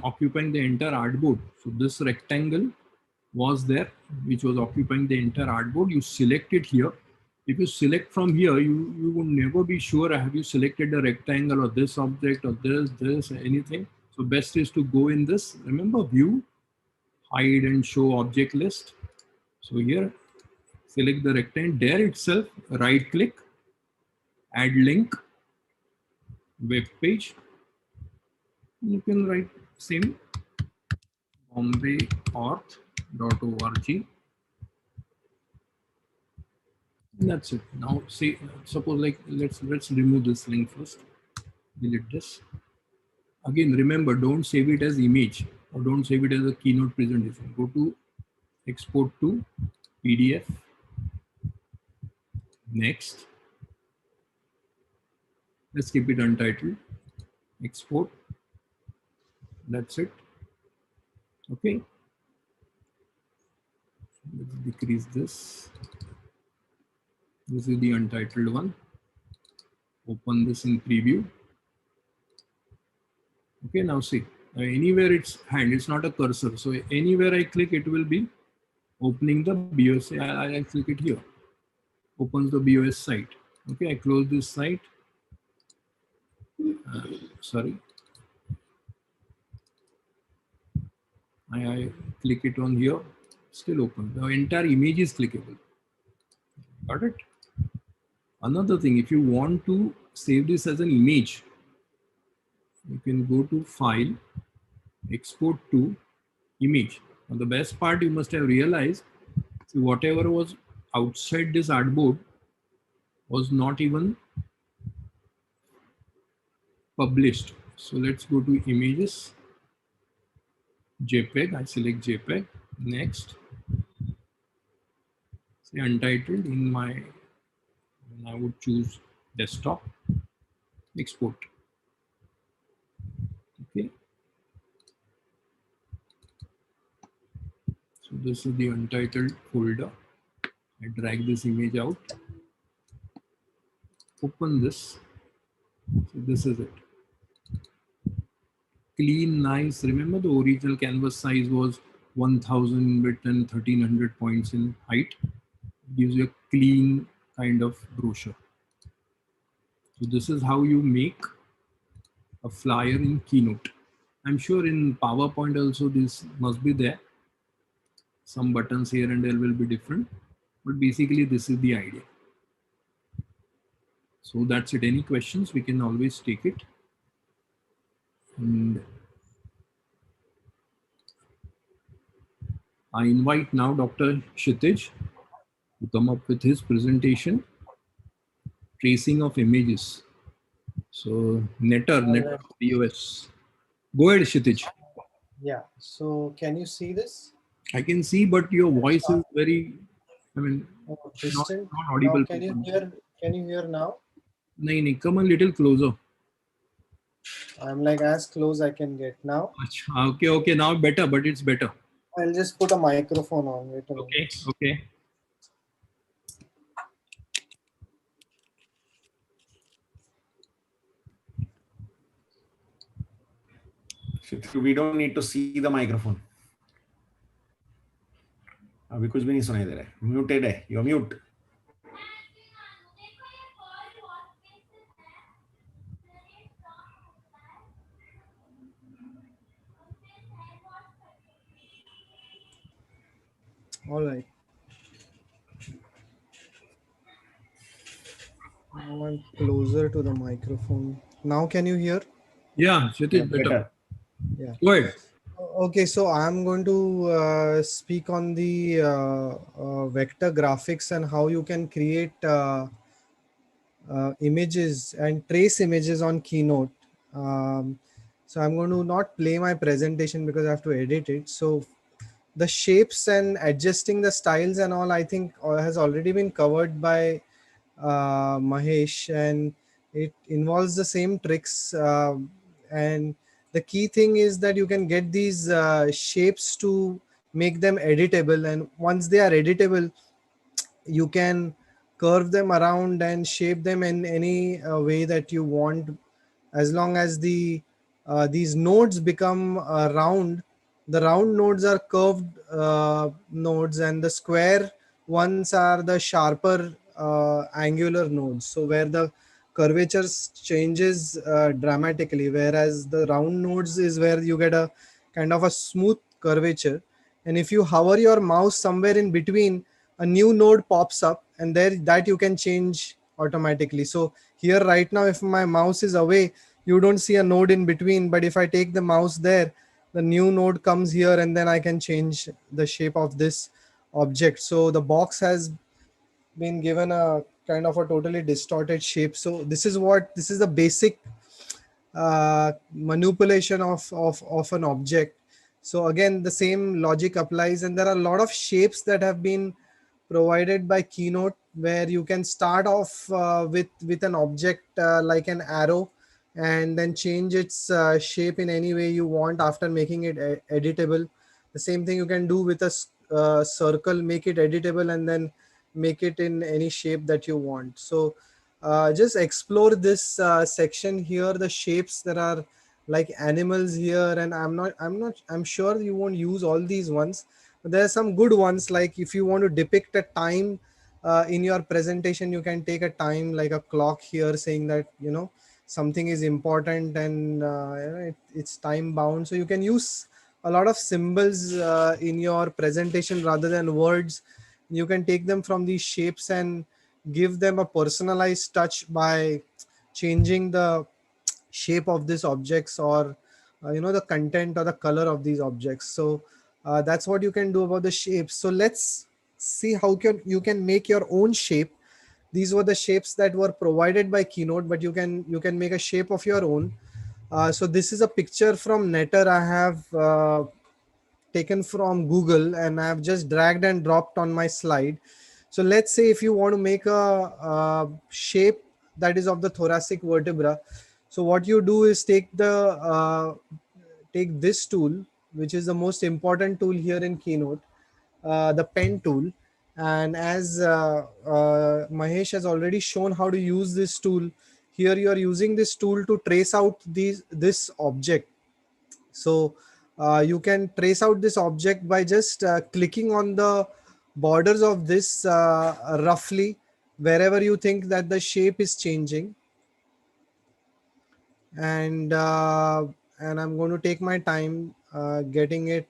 occupying the entire artboard. So this rectangle was there, which was occupying the entire artboard. You select it here. If you select from here, you would never be sure have you selected the rectangle or this object or this, anything. So best is to go in this, remember, view, hide and show object list. So here, select the rectangle, there itself, right click, add link, web page. You can write same bombayorth.org. That's it. Now see, suppose like let's remove this link first. Delete this. Again, remember, don't save it as image or don't save it as a keynote presentation. Go to export to PDF. Next, let's keep it untitled. Export. That's it. Okay. Let's decrease this. This is the untitled one. Open this in preview. Okay, now see, anywhere it's hand, it's not a cursor. So anywhere I click, it will be opening the BOS. I click it here. Opens the BOS site. Okay, I close this site. Sorry. I click it on here. Still open. The entire image is clickable. Got it? Another thing, if you want to save this as an image, you can go to File, Export to Image. Now the best part you must have realized, whatever was outside this artboard was not even published. So let's go to Images, JPEG. I select JPEG. Next, say Untitled. In my, I would choose Desktop. Export. Okay. So this is the Untitled folder. I drag this image out. Open this. So this is it. Clean, nice. Remember the original canvas size was 1000 width and 1300 points in height. It gives you a clean kind of brochure. So this is how you make a flyer in Keynote. I'm sure in PowerPoint also this must be there. Some buttons here and there will be different, but basically this is the idea. So that's it. Any questions, we can always take it. And I invite now Dr. Kshitij to come up with his presentation, tracing of images. So Netter BOS. Go ahead, Kshitij. Yeah, so can you see this? I can see, but your voice is very, I mean, Distant. not audible. Now, can you hear now? No, come a little closer. I'm like as close I can get now. Okay, now better, but it's better. I'll just put a microphone on. Wait a minute. Okay. We don't need to see the microphone. अभी कुछ भी नहीं सुनाई दे रहा है. Muted है. You're mute. All right. Now I'm closer to the microphone. Now can you hear? Yeah, Kshitij, better. Yeah. Go ahead. Okay, so I'm going to speak on the vector graphics and how you can create images and trace images on Keynote. So I'm going to not play my presentation because I have to edit it. So the shapes and adjusting the styles and all, I think has already been covered by Mahesh, and it involves the same tricks. And the key thing is that you can get these shapes to make them editable. And once they are editable, you can curve them around and shape them in any way that you want, as long as these nodes become round. The round nodes are curved nodes, and the square ones are the sharper angular nodes, so where the curvature changes dramatically, whereas the round nodes is where you get a kind of a smooth curvature. And if you hover your mouse somewhere in between, a new node pops up, and there that you can change automatically. So here right now, if my mouse is away, you don't see a node in between, but if I take the mouse there, the new node comes here, and then I can change the shape of this object. So the box has been given a kind of a totally distorted shape. So this is the basic manipulation of an object. So again, the same logic applies, and there are a lot of shapes that have been provided by Keynote, where you can start off with an object like an arrow, and then change its shape in any way you want after making it editable. The same thing you can do with a circle, make it editable, and then make it in any shape that you want. So just explore this section here. The shapes, there are like animals here, and I'm sure you won't use all these ones, but there are some good ones. Like if you want to depict a time in your presentation, you can take a time like a clock here, saying that something is important, and it's time bound. So you can use a lot of symbols in your presentation rather than words. You can take them from these shapes and give them a personalized touch by changing the shape of these objects, or the content or the color of these objects. So that's what you can do about the shapes. So let's see how you can make your own shape. These were the shapes that were provided by Keynote, but you can make a shape of your own. So this is a picture from Netter I have taken from Google, and I've just dragged and dropped on my slide. So let's say if you want to make a shape that is of the thoracic vertebra. So what you do is take this tool, which is the most important tool here in Keynote, the pen tool. And as Mahesh has already shown how to use this tool, here you are using this tool to trace out this object. So you can trace out this object by just clicking on the borders of this roughly, wherever you think that the shape is changing. And I'm going to take my time getting it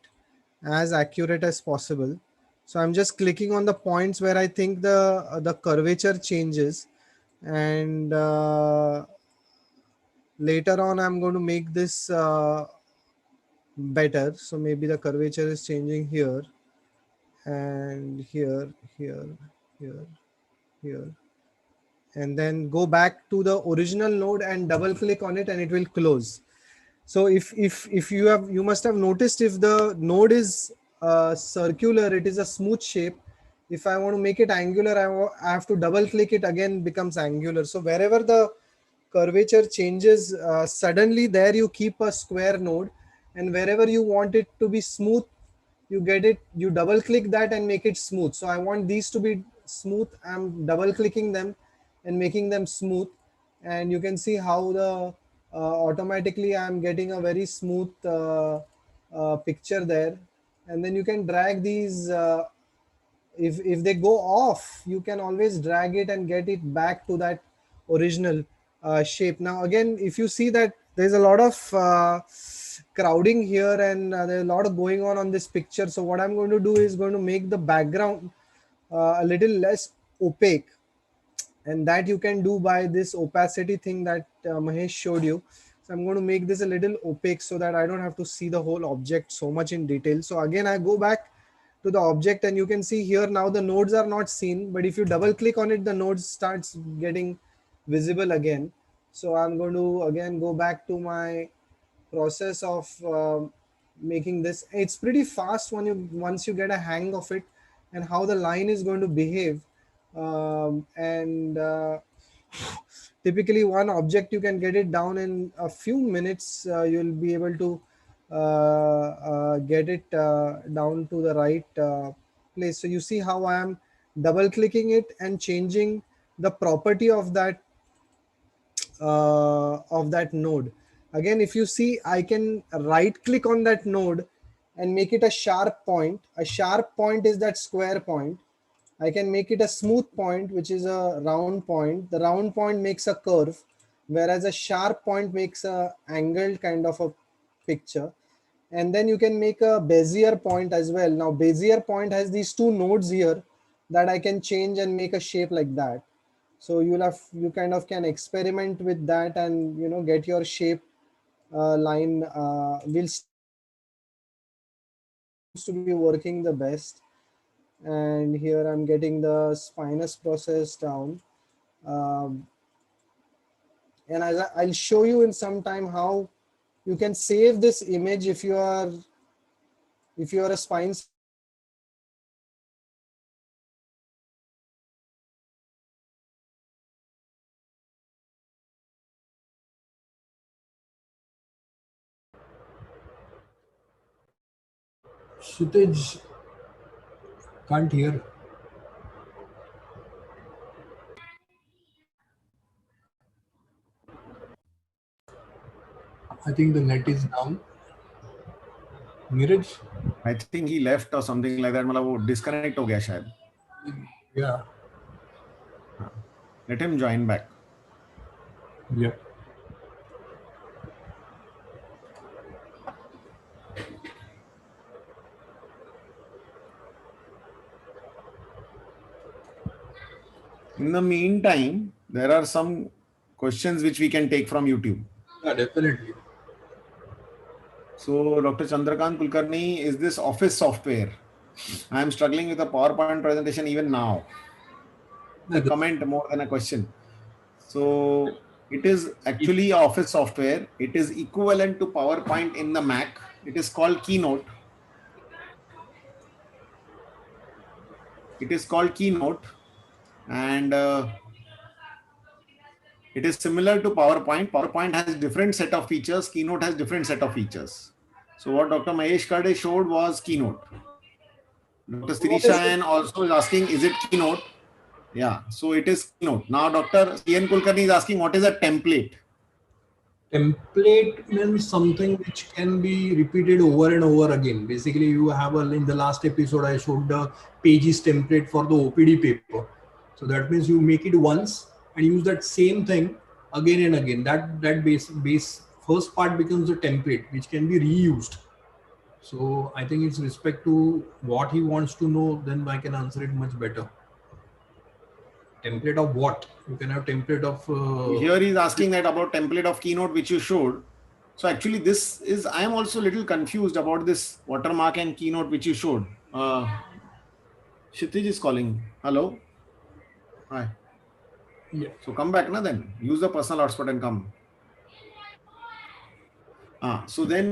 as accurate as possible. So I'm just clicking on the points where I think the curvature changes, and later on I'm going to make this better. So maybe the curvature is changing here, and here, here, here, here, and then go back to the original node and double click on it, and it will close. So if you must have noticed, if the node is circular, it is a smooth shape. If I want to make it angular, I have to double click it, again becomes angular. So wherever the curvature changes, suddenly there you keep a square node, and wherever you want it to be smooth, you double click that and make it smooth. So I want these to be smooth, I'm double clicking them and making them smooth, and you can see how the automatically I'm getting a very smooth picture there. And then you can drag these, if they go off, you can always drag it and get it back to that original shape. Now again, if you see that there's a lot of crowding here, and there's a lot of going on this picture. So what I'm going to do is going to make the background a little less opaque, and that you can do by this opacity thing that Mahesh showed you. So I'm going to make this a little opaque so that I don't have to see the whole object so much in detail. So again, I go back to the object, and you can see here now the nodes are not seen, but if you double click on it, the nodes starts getting visible again. So I'm going to again go back to my process of making this. It's pretty fast once you get a hang of it and how the line is going to behave. And typically one object you can get it down in a few minutes. You'll be able to get it down to the right place. So you see how I am double clicking it and changing the property of that node. Again, if you see, I can right click on that node and make it a sharp point. A sharp point is that square point. I can make it a smooth point, which is a round point. The round point makes a curve, whereas a sharp point makes a angled kind of a picture. And then you can make a Bezier point as well. Now Bezier point has these two nodes here that I can change and make a shape like that. So you kind of can experiment with that and get your shape line. We'll start seems to be working the best. And here I'm getting the spinous process down. Um, and I'll show you in some time how you can save this image if you are a spine surgeon and you want to use it in your presentation. Kshitij, can't hear. I think the net is down. Neeraj? I think he left or something like that. मतलब वो disconnect हो गया शायद. Yeah. Let him join back. Yeah. In the meantime, there are some questions which we can take from YouTube. Yeah, definitely. So, Dr. Chandrakant Kulkarni, is this office software? I am struggling with a PowerPoint presentation even now. A comment more than a question. So, it is actually office software. It is equivalent to PowerPoint in the Mac. It is called Keynote. It is called Keynote, and it is similar to PowerPoint. PowerPoint has different set of features. Keynote has different set of features. So what Dr. Mahesh Kade showed was Keynote. Dr. Sirishayan also is asking, is it Keynote? Yeah, so it is Keynote. Now Dr. C.N. Kulkarni is asking, what is a template? Template means something which can be repeated over and over again. Basically, you have in the last episode, I showed the pages template for the OPD paper. So that means you make it once and use that same thing again and again. That base first part becomes a template which can be reused. So I think it's respect to what he wants to know, then I can answer it much better. Template of what? You can have template of... Here he's asking that about template of Keynote which you showed. So actually this is, I am also a little confused about this watermark and Keynote which you showed. Kshitij is calling. Hello. Hi. Yeah. So come back na then. Use the personal hotspot and come. So then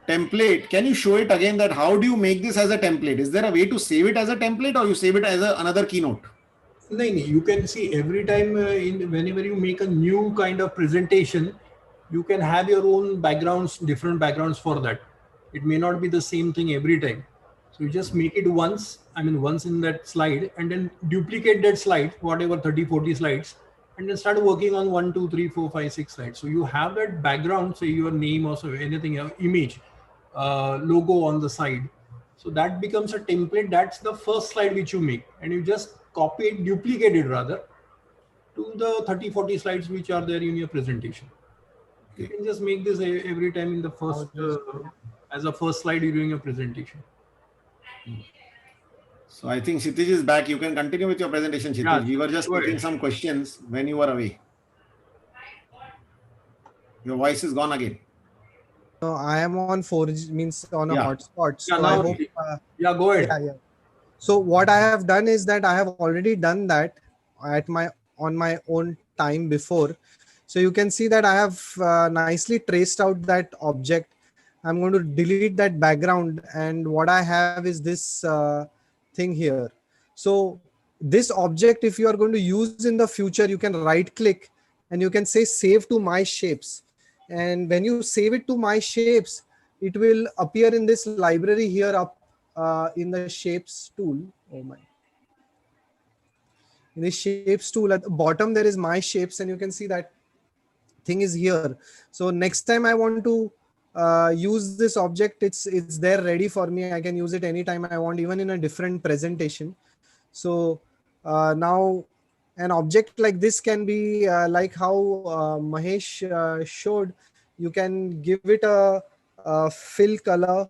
template, can you show it again that how do you make this as a template? Is there a way to save it as a template or you save it as another Keynote? No, you can see every time whenever you make a new kind of presentation, you can have your own backgrounds, different backgrounds for that. It may not be the same thing every time. So you just make it once, once in that slide, and then duplicate that slide, whatever 30, 40 slides, and then start working on 1, 2, 3, 4, 5, 6 slides. So you have that background, say your name or so anything, image, logo on the side. So that becomes a template. That's the first slide which you make, and you just copy it, duplicate it rather, to the 30, 40 slides which are there in your presentation. You can just make this every time in the first, as a first slide during your presentation. So I think Kshitij is back. You can continue with your presentation, Kshitij. Yeah, We were just taking some questions when you were away. Your voice is gone again. No, I am on 4G, means on a hotspot. So now, I hope. Go ahead. Yeah. So what I have done is that I have already done that on my own time before. So you can see that I have nicely traced out that object. I'm going to delete that background, and what I have is this thing here. So this object, if you are going to use in the future, you can right click and you can say save to my shapes. And when you save it to my shapes, it will appear in this library here up in the shapes tool. Oh my. In the shapes tool at the bottom, there is my shapes, and you can see that thing is here. So next time I want to use this object, it's there ready for me. I can use it anytime I want, even in a different presentation. So now an object like this can be like how Mahesh showed. You can give it a fill color.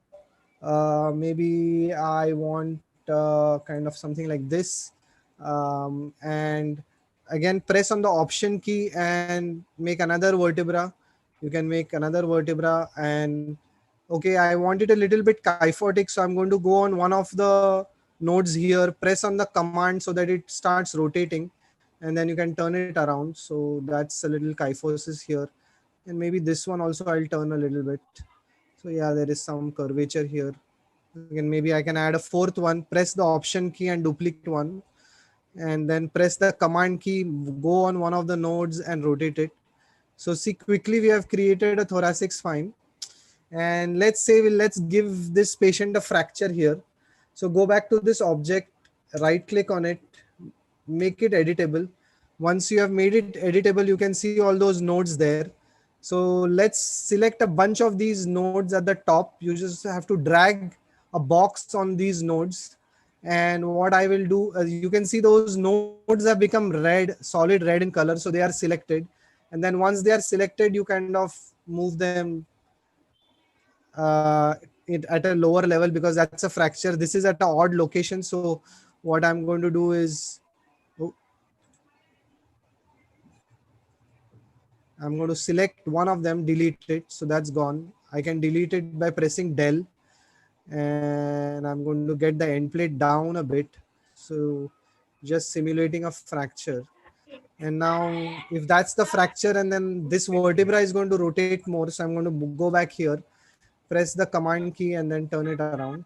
Maybe I want kind of something like this, and again press on the option key and make another vertebra. You can make another vertebra, and okay, I want it a little bit kyphotic, so I'm going to go on one of the nodes here, press on the command so that it starts rotating, and then you can turn it around. So that's a little kyphosis here. And maybe this one also I'll turn a little bit. So yeah, there is some curvature here. Again, maybe I can add a fourth one, press the option key and duplicate one, and then press the command key, go on one of the nodes and rotate it. So see, quickly we have created a thoracic spine. And let's say let's give this patient a fracture here. So go back to this object, right click on it, make it editable. Once you have made it editable, you can see all those nodes there. So let's select a bunch of these nodes at the top. You just have to drag a box on these nodes. And what I will do, you can see those nodes have become red, solid red in color. So they are selected. And then once they are selected, you kind of move them at a lower level because that's a fracture. This is at an odd location. So what I'm going to do is, oh, I'm going to select one of them, delete it. So that's gone. I can delete it by pressing del, and I'm going to get the end plate down a bit. So just simulating a fracture. And now if that's the fracture, and then this vertebra is going to rotate more. So I'm going to go back here, press the command key and then turn it around.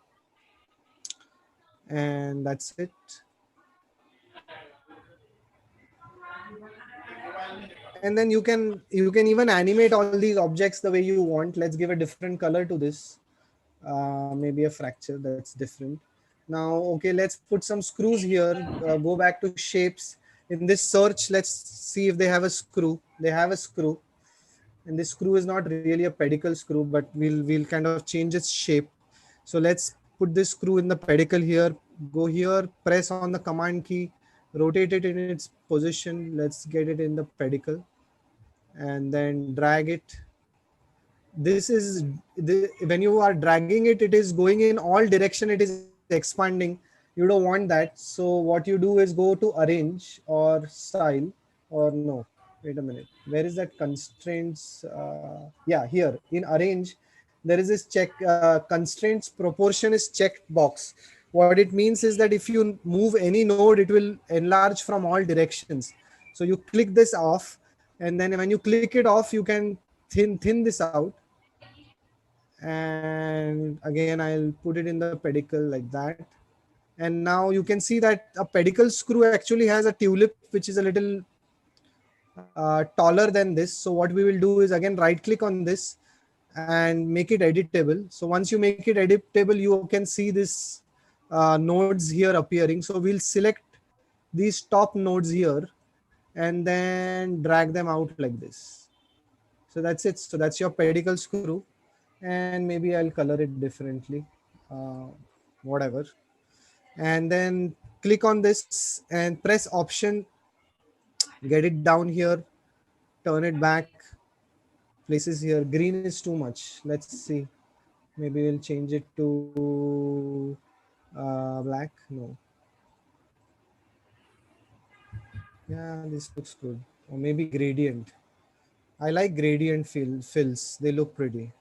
And that's it. And then you can even animate all these objects the way you want. Let's give a different color to this. Maybe a fracture that's different. Now, okay, let's put some screws here. Go back to shapes. In this search, let's see if they have a screw. They have a screw, and this screw is not really a pedicle screw, but we'll kind of change its shape. So let's put this screw in the pedicle here. Go here, press on the command key, rotate it in its position. Let's get it in the pedicle, and then drag it. This is when you are dragging it, it is going in all direction, it is expanding. You don't want that. So what you do is go to arrange or style, or no, wait a minute, where is that constraints? Yeah, here in arrange there is this check, constraints proportion is checked box. What it means is that if you move any node, it will enlarge from all directions. So you click this off, and then when you click it off, you can thin this out. And again, I'll put it in the pedicle like that. And now you can see that a pedicle screw actually has a tulip which is a little taller than this. So what we will do is again right click on this and make it editable. So once you make it editable, you can see this nodes here appearing. So we'll select these top nodes here and then drag them out like this. So that's it. So that's your pedicle screw. And maybe I'll color it differently, uh, whatever. And then click on this and press option, get it down here, turn it back, places here. Green is too much. Let's see. Maybe we'll change it to black. No. Yeah, this looks good. Or maybe gradient. I like gradient fills. They look pretty.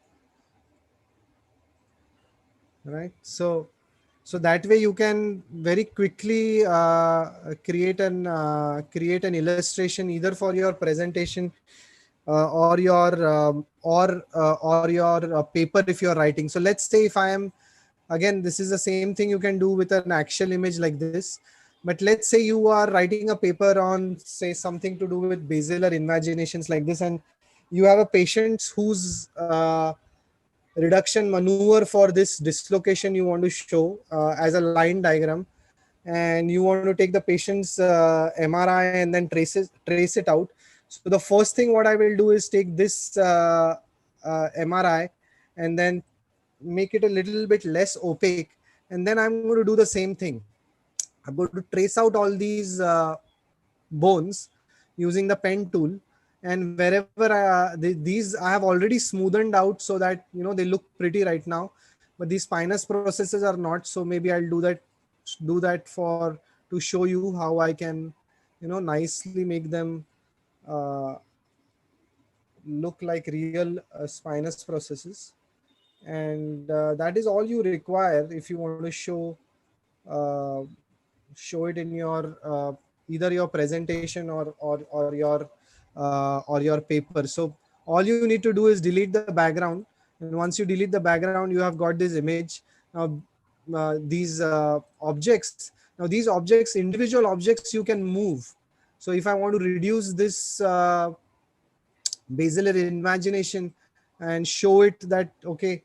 Right. So that way you can very quickly create an illustration either for your presentation or your paper if you're writing. So let's say if I am, again, this is the same thing you can do with an actual image like this. But let's say you are writing a paper on, say, something to do with basilar invaginations like this, and you have a patient whose reduction maneuver for this dislocation you want to show as a line diagram, and you want to take the patient's MRI and then trace it out. So the first thing what I will do is take this MRI and then make it a little bit less opaque, and then I'm going to do the same thing. I'm going to trace out all these bones using the pen tool, and wherever these I have already smoothened out so that they look pretty right now, but these spinous processes are not. So maybe I'll do that for to show you how I can nicely make them uh, look like real spinous processes. And that is all you require if you want to uh, show it in your either your presentation or your paper. So all you need to do is delete the background, and once you delete the background, you have got this image. Now these objects, now these objects, individual objects, you can move. So if I want to reduce this basilar imagination and show it that, okay,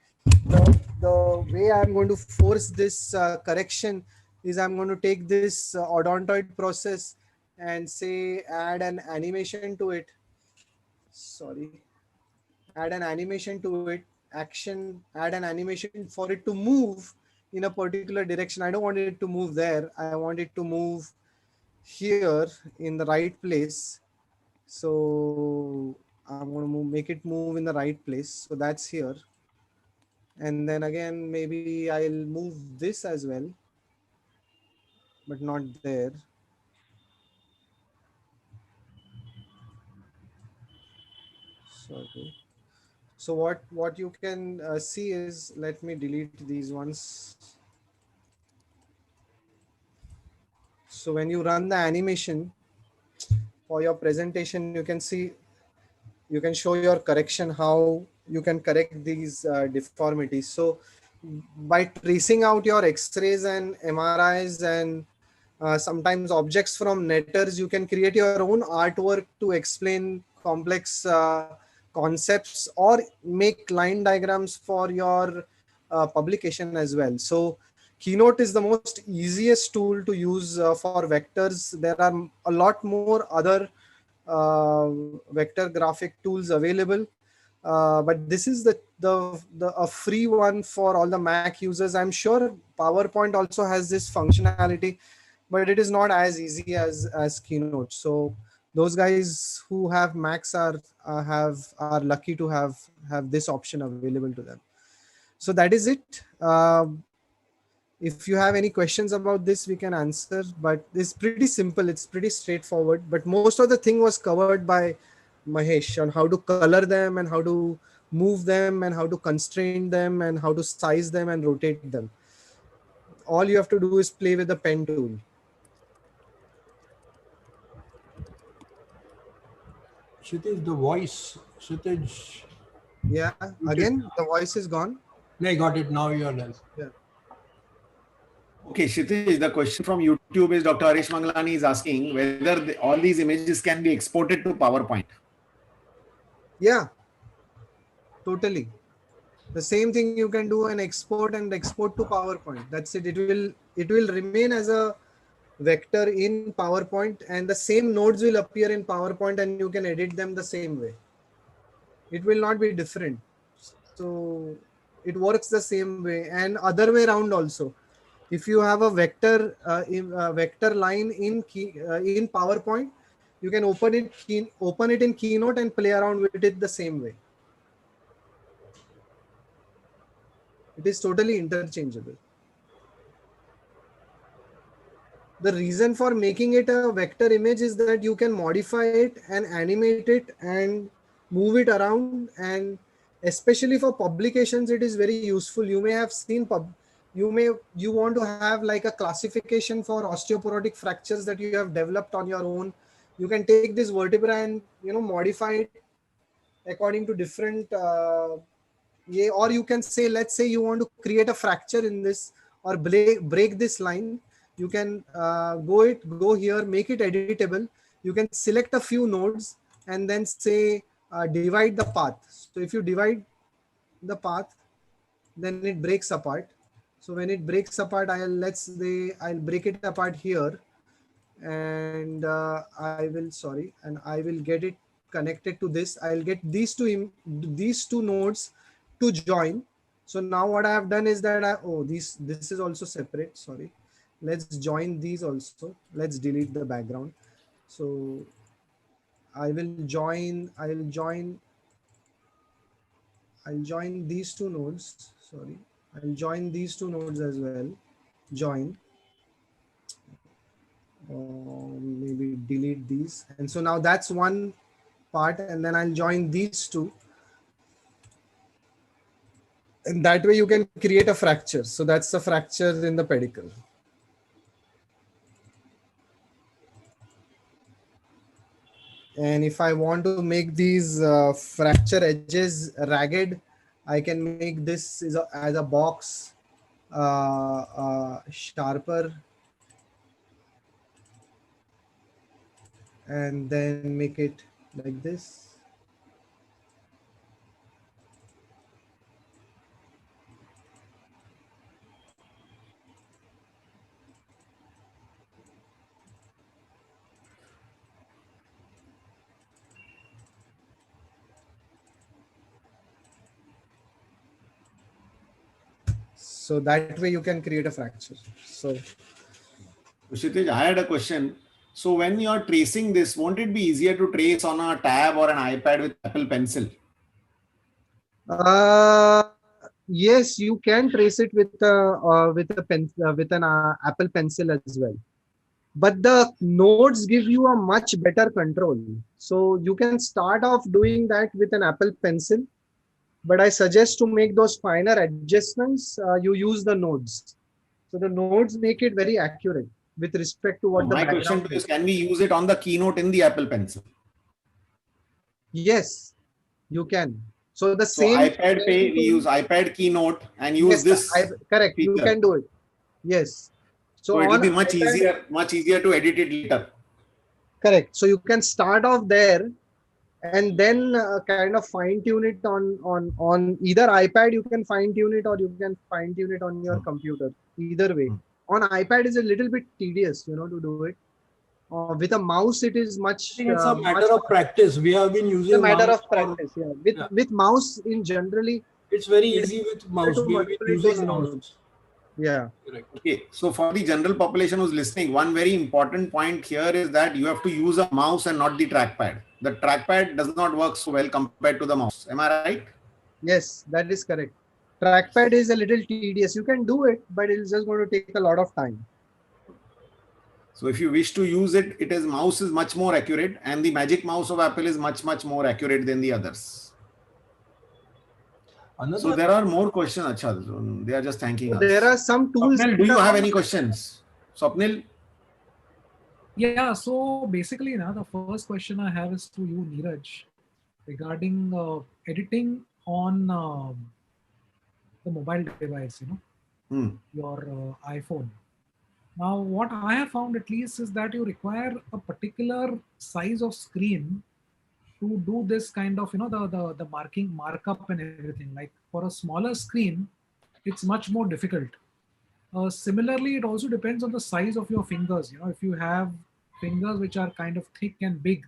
the way I'm going to force this correction is I'm going to take this odontoid process and say add an animation to it. Sorry, add an animation to it. Action, add an animation for it to move in a particular direction. I don't want it to move there. I want it to move here in the right place. So I'm going to make it move in the right place. So that's here. And then again, maybe I'll move this as well, but not there. Sorry. So what you can see is, let me delete these ones. So when you run the animation for your presentation, you can see, you can show your correction, how you can correct these deformities. So by tracing out your x-rays and MRIs and sometimes objects from netters, you can create your own artwork to explain complex concepts or make line diagrams for your publication as well. So Keynote is the most easiest tool to use for vectors. There are a lot more other vector graphic tools available, but this is the a free one for all the Mac users. I'm sure PowerPoint also has this functionality, but it is not as easy as Keynote. So those guys who have Macs are lucky to have this option available to them. So that is it. If you have any questions about this, we can answer, but it's pretty simple. It's pretty straightforward, but most of the thing was covered by Mahesh on how to color them and how to move them and how to constrain them and how to size them and rotate them. All you have to do is play with the pen tool. Kshitij, the voice. Kshitij. Yeah, again, the voice is gone. No, I got it. Now you are done. Yeah. Okay, Kshitij, the question from YouTube is Dr. Harish Mangalani is asking whether all these images can be exported to PowerPoint. Yeah, totally. The same thing you can do, and export to PowerPoint. That's it. It will remain as a vector in PowerPoint, and the same nodes will appear in PowerPoint, and you can edit them the same way. It will not be different. So it works the same way, and other way around also. If you have a vector line in PowerPoint, you can open it in Keynote and play around with it the same way. It is totally interchangeable. The reason for making it a vector image is that you can modify it and animate it and move it around, and especially for publications it is very useful. You may have seen you want to have like a classification for osteoporotic fractures that you have developed on your own. You can take this vertebra and modify it according to different or you can say, let's say you want to create a fracture in this or break this line. You can go here, make it editable. You can select a few nodes and then say divide the path. So if you divide the path, then it breaks apart. So when it breaks apart, I'll break it apart here, and I will get it connected to this. I'll get these two nodes to join. So now what I have done is that this is also separate. Sorry, let's join these also. Let's delete the background. So I'll join these two nodes. Sorry, I'll join these two nodes as well. Join. Maybe delete these. And so now that's one part, and then I'll join these two. And that way you can create a fracture. So that's the fracture in the pedicle. And if I want to make these fracture edges ragged, I can make this as a box sharper, and then make it like this. So that way you can create a fracture. So Kshitij, I had a question. So when you are tracing this, won't it be easier to trace on a tab or an iPad with Apple Pencil? yes, you can trace it with a pen with an Apple Pencil as well. But the nodes give you a much better control. So you can start off doing that with an Apple Pencil, but I suggest to make those finer adjustments, you use the nodes. So the nodes make it very accurate with respect to what the My question background to you is, is. can we use it on the Keynote in the Apple Pencil? Yes, you can. So the So same. iPad Pay, we use iPad Keynote and use Yes, this correct. You feature. can do it. Yes. So So it will on be much iPad, easier to edit it later. correct. So you can start off there and then kind of fine tune it on either iPad. You can fine tune it, or you can fine tune it on your computer. Either way, on iPad is a little bit tedious, to do it. With a mouse, it is much. I think it's a much matter of practice. We have been It's using a matter mouse of practice. Yeah. With mouse in generally, It's very it is easy with easier mouse. to We've been manipulate using those mouse. mouse. Yeah. Correct. Okay, so for the general population who's listening, one very important point here is that you have to use a mouse and not the trackpad. The trackpad does not work so well compared to the mouse. Am I right? Yes, that is correct. Trackpad is a little tedious. You can do it, but it's just going to take a lot of time. So if you wish to use it, mouse is much more accurate, and the magic mouse of Apple is much more accurate than the others. So there are more questions. Achha, they are just thanking us. There are some tools. Swapnil, do you have any questions? Swapnil? Yeah, so basically now the first question I have is to you, Neeraj, regarding editing on the mobile device, your iPhone. Now, what I have found at least is that you require a particular size of screen to do this kind of, the markup and everything. Like for a smaller screen, it's much more difficult. Similarly, it also depends on the size of your fingers. If you have fingers which are kind of thick and big,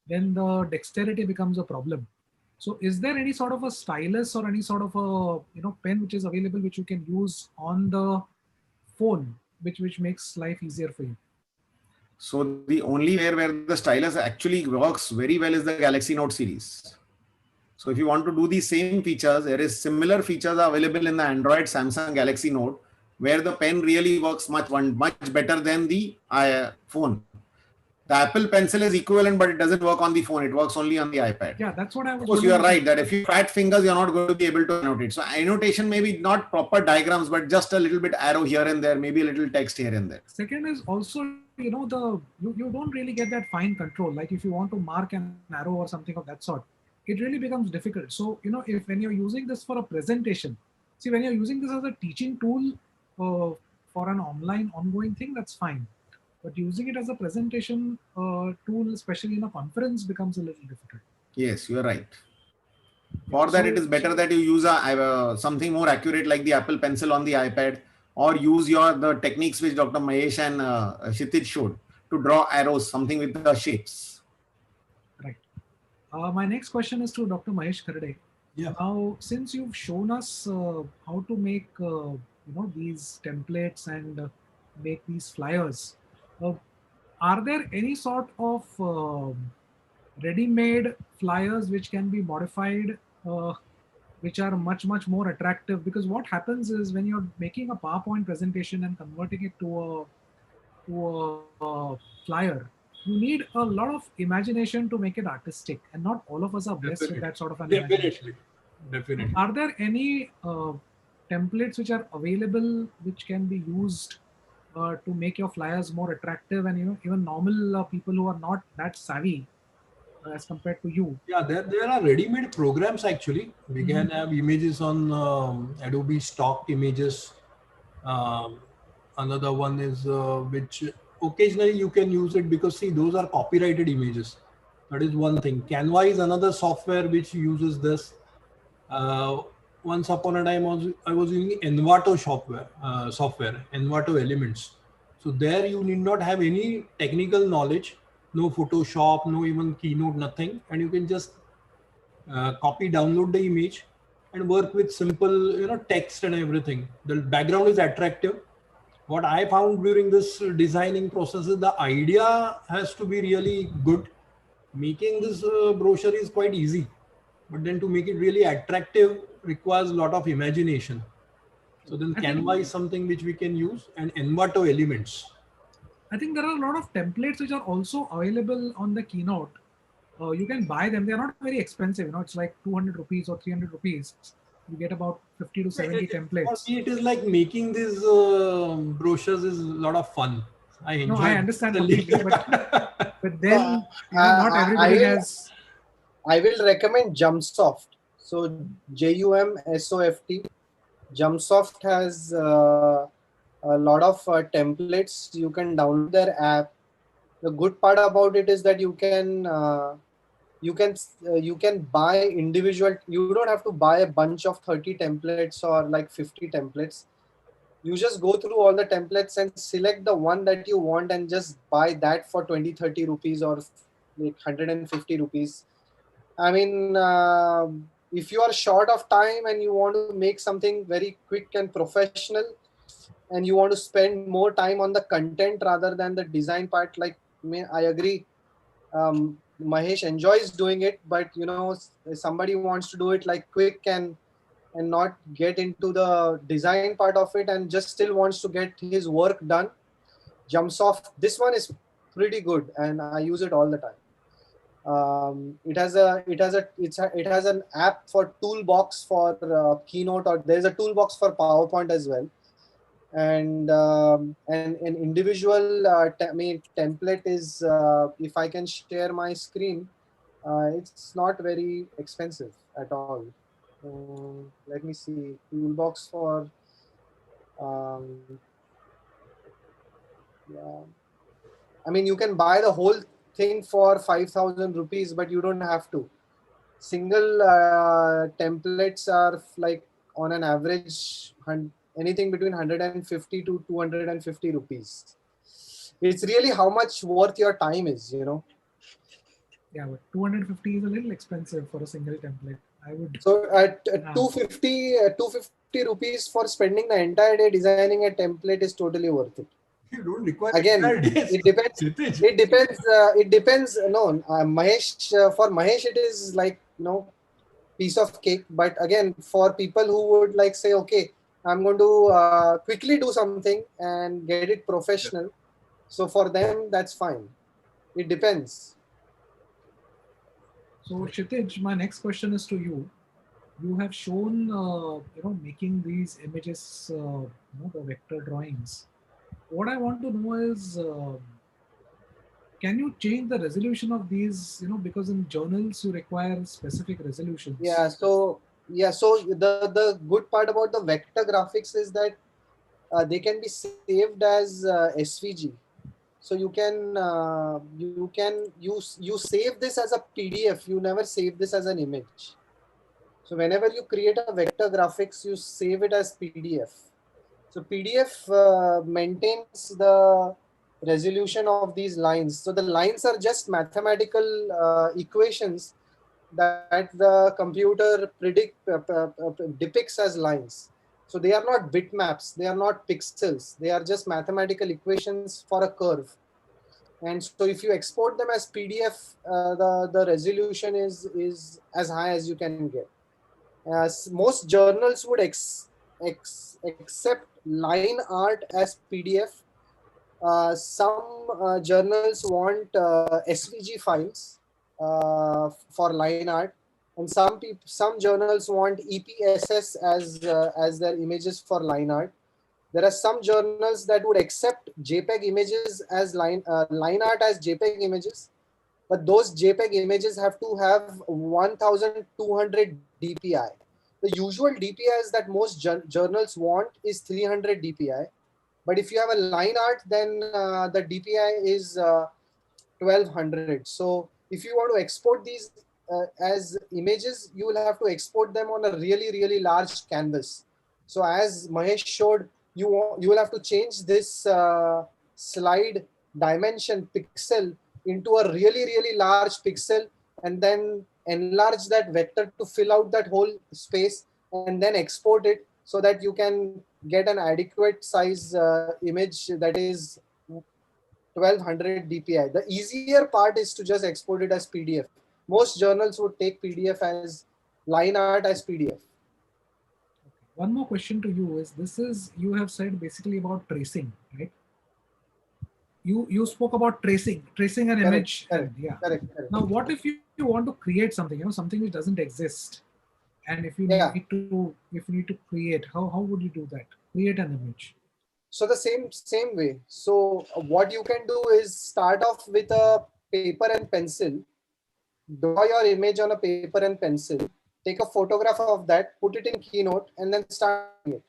then the dexterity becomes a problem. So is there any sort of a stylus or any sort of a pen which is available which you can use on the phone, which makes life easier for you? So the only where the stylus actually works very well is the Galaxy Note series. So if you want to do the same features, there is similar features available in the Android Samsung Galaxy Note, where the pen really works much better than the phone. The Apple Pencil is equivalent, but it doesn't work on the phone. It works only on the iPad. Yeah, that's what I was. Of course, you are right that if you fat fingers, you're not going to be able to annotate. So annotation may be not proper diagrams, but just a little bit arrow here and there, maybe a little text here and there. Second is also, you don't really get that fine control. Like if you want to mark an arrow or something of that sort, it really becomes difficult. So, when you're using this for a presentation, see, when you're using this as a teaching tool for an online ongoing thing, that's fine. But using it as a presentation tool, especially in a conference, becomes a little difficult. Yes, you are right. For that, it is better that you use something more accurate like the Apple Pencil on the iPad, or use the techniques which Dr. Mahesh and Kshitij showed to draw arrows, something with the shapes. Right. My next question is to Dr. Mahesh Khardey. Yeah. Now, since you've shown us how to make these templates and make these flyers, are there any sort of ready-made flyers which can be modified, which are much more attractive? Because what happens is when you're making a PowerPoint presentation and converting it to a flyer, you need a lot of imagination to make it artistic, and not all of us are blessed with that sort of an imagination. Definitely. Are there any templates which are available which can be used to make your flyers more attractive, and even normal people who are not that savvy as compared to you? Yeah, there are ready-made programs actually. We Mhm. can have images on Adobe stock images. Um, Another one is which occasionally you can use it because see those are copyrighted images. That is one thing. Canva is another software which uses this. Uh, Once upon a time, I was using Envato software, Envato Elements. So there you need not have any technical knowledge, no Photoshop, no even Keynote, nothing, and you can just copy, download the image, and work with simple, text and everything. The background is attractive. What I found during this designing process is the idea has to be really good. Making this brochure is quite easy, but then to make it really attractive requires a lot of imagination. So then I think Canva is something which we can use, and Envato Elements. I think there are a lot of templates which are also available on the Keynote. You can buy them. They are not very expensive. It's like 200 rupees or 300 rupees. You get about 50 to 70 For templates. me, it is like making these brochures is a lot of fun. I No, enjoy I it understand personally. completely, but So then not I everybody will has. I will recommend Jumpsoft. So Jumsoft. Jumpsoft has a lot of templates. You can download their app. The good part about it is that you can buy individual. You don't have to buy a bunch of 30 templates or like 50 templates. You just go through all the templates and select the one that you want and just buy that for 20-30 rupees or like 150 rupees. I mean, if you are short of time and you want to make something very quick and professional, and you want to spend more time on the content rather than the design part, like I agree. Mahesh enjoys doing it, but somebody wants to do it like quick and not get into the design part of it and just still wants to get his work done. Jumps off. This one is pretty good, and I use it all the time. It has an app for toolbox for Keynote, or there's a toolbox for PowerPoint as well, and an individual template is, if I can share my screen, it's not very expensive at all. Let me see, toolbox for um, yeah. I mean, you can buy the whole thing for 5,000 rupees, but you don't have to. Single templates are like on an average anything between 150 to 250 rupees. It's really how much worth your time is. Yeah, but 250 is a little expensive for a single template. I would. So at Uh, 250 rupees for spending the entire day designing a template is totally worth it. You don't require Again, entire days. it depends. Kshitij. It depends. No, Mahesh. For Mahesh, it is like piece of cake. But again, for people who would like say, okay, I'm going to quickly do something and get it professional. So for them, that's fine. It depends. so Kshitij, my next question is to you. You have shown, making these images, the vector drawings. What I want to know is, can you change the resolution of these? Because in journals you require specific resolutions. Yeah. So the good part about the vector graphics is that they can be saved as SVG. So you save this as a PDF. You never save this as an image. So whenever you create a vector graphics, you save it as PDF. So PDF maintains the resolution of these lines. So the lines are just mathematical equations that the computer depicts as lines. So they are not bitmaps, they are not pixels, they are just mathematical equations for a curve. And so if you export them as PDF, the resolution is as high as you can get. Most journals would accept line art as PDF. Some journals want SVG files for line art. and some journals want EPSS as their images for line art. There are some journals that would accept JPEG images as line art as JPEG images, but those JPEG images have to have 1200 DPI. The usual DPIs that most journals want is 300 DPI. But if you have a line art, then the DPI is 1200. So if you want to export these as images, you will have to export them on a really large canvas. So as Mahesh showed, you will have to change this slide dimension pixel into a really large pixel, and then enlarge that vector to fill out that whole space, and then export it so that you can get an adequate size image that is 1200 DPI. The easier part is to just export it as PDF. Most journals would take PDF as line art as PDF. One more question to you is, this is, you have said basically about tracing, right? You spoke about tracing an image. Correct. Now, what if you want to create something, something which doesn't exist, and if you need to create, how would you do that? Create an image. So the same way. So what you can do is start off with a paper and pencil, draw your image on a paper and pencil, take a photograph of that, put it in Keynote, and then start it.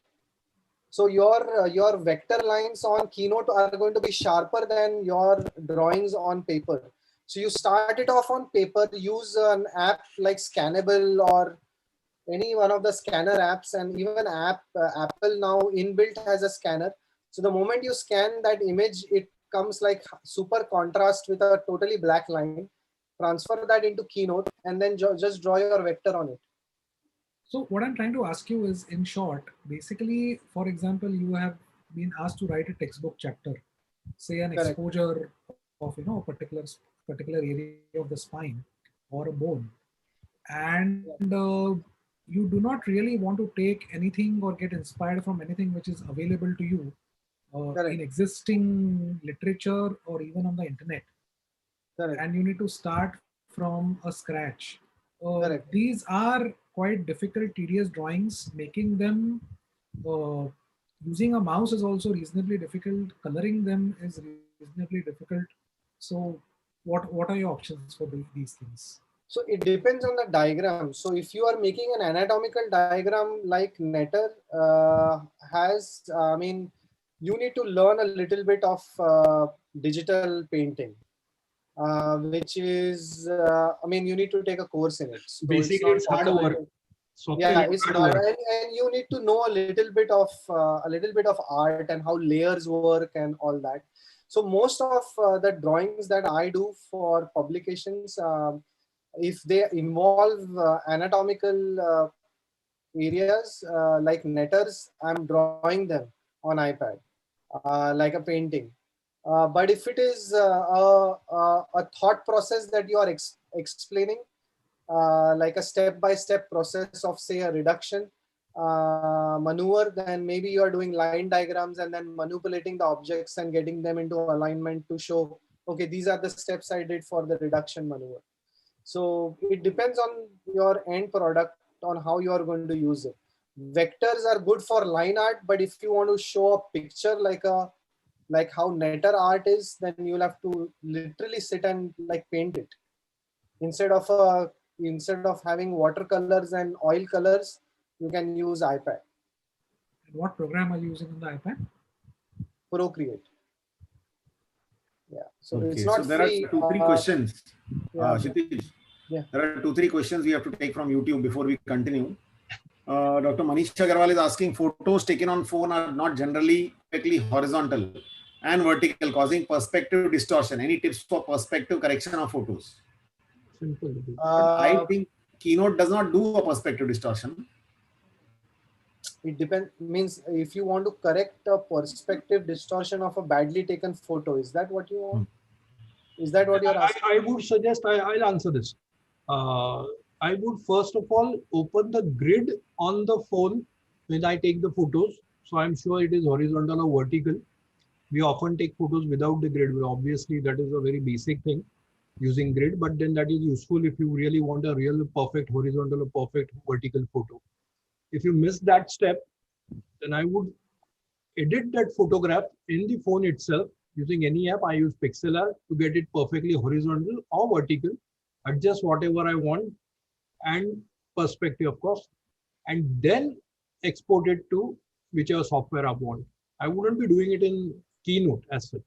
So your vector lines on Keynote are going to be sharper than your drawings on paper. So you start it off on paper, use an app like Scannable or any one of the scanner apps, and even Apple now inbuilt has a scanner. So the moment you scan that image, it comes like super contrast with a totally black line. Transfer that into Keynote and then just draw your vector on it. So what I'm trying to ask you is, in short, basically, for example, you have been asked to write a textbook chapter, say an exposure of a particular area of the spine or a bone, and you do not really want to take anything or get inspired from anything which is available to you in existing literature or even on the internet. And you need to start from a scratch. These are quite difficult, tedious drawings. Making them using a mouse is also reasonably difficult. Coloring them is reasonably difficult. So what are your options for these things? So it depends on the diagram. So if you are making an anatomical diagram like Netter has, you need to learn a little bit of digital painting, which is, you need to take a course in it. So basically, it's hard work. It's hard, and you need to know a little bit of art and how layers work and all that. So most of the drawings that I do for publications, if they involve anatomical areas like Netters, I'm drawing them on iPad like a painting. But if it is a thought process that you are explaining, like a step-by-step process of, say, a reduction maneuver, then maybe you are doing line diagrams and then manipulating the objects and getting them into alignment to show, okay, these are the steps I did for the reduction maneuver. So it depends on your end product on how you are going to use it. Vectors are good for line art, but if you want to show a picture like how Netter art is, then you'll have to literally sit and like paint it. Instead of having watercolors and oil colors, you can use iPad. What program are you using on the iPad? Procreate. Yeah. So okay, it's not so there free. are 2-3 questions. Kshitij, there are 2-3 questions we have to take from YouTube before we continue. Dr. Manish Agarwal is asking, photos taken on phone are not generally perfectly horizontal and vertical, causing perspective distortion. Any tips for perspective correction of photos? Simple. I think Keynote does not do a perspective distortion. It depends. Means if you want to correct a perspective distortion of a badly taken photo, is that what you want? Is that what you're asking? I would suggest, I'll answer this. I would first of all open the grid on the phone when I take the photos. So I'm sure it is horizontal or vertical. We often take photos without the grid. Obviously, that is a very basic thing. using grid, but then that is useful if you really want a real perfect horizontal or perfect vertical photo. If you miss that step, then I would edit that photograph in the phone itself using any app. I use Pixlr to get it perfectly horizontal or vertical, adjust whatever I want and perspective, of course, and then export it to whichever software I want. I wouldn't be doing it in Keynote as such.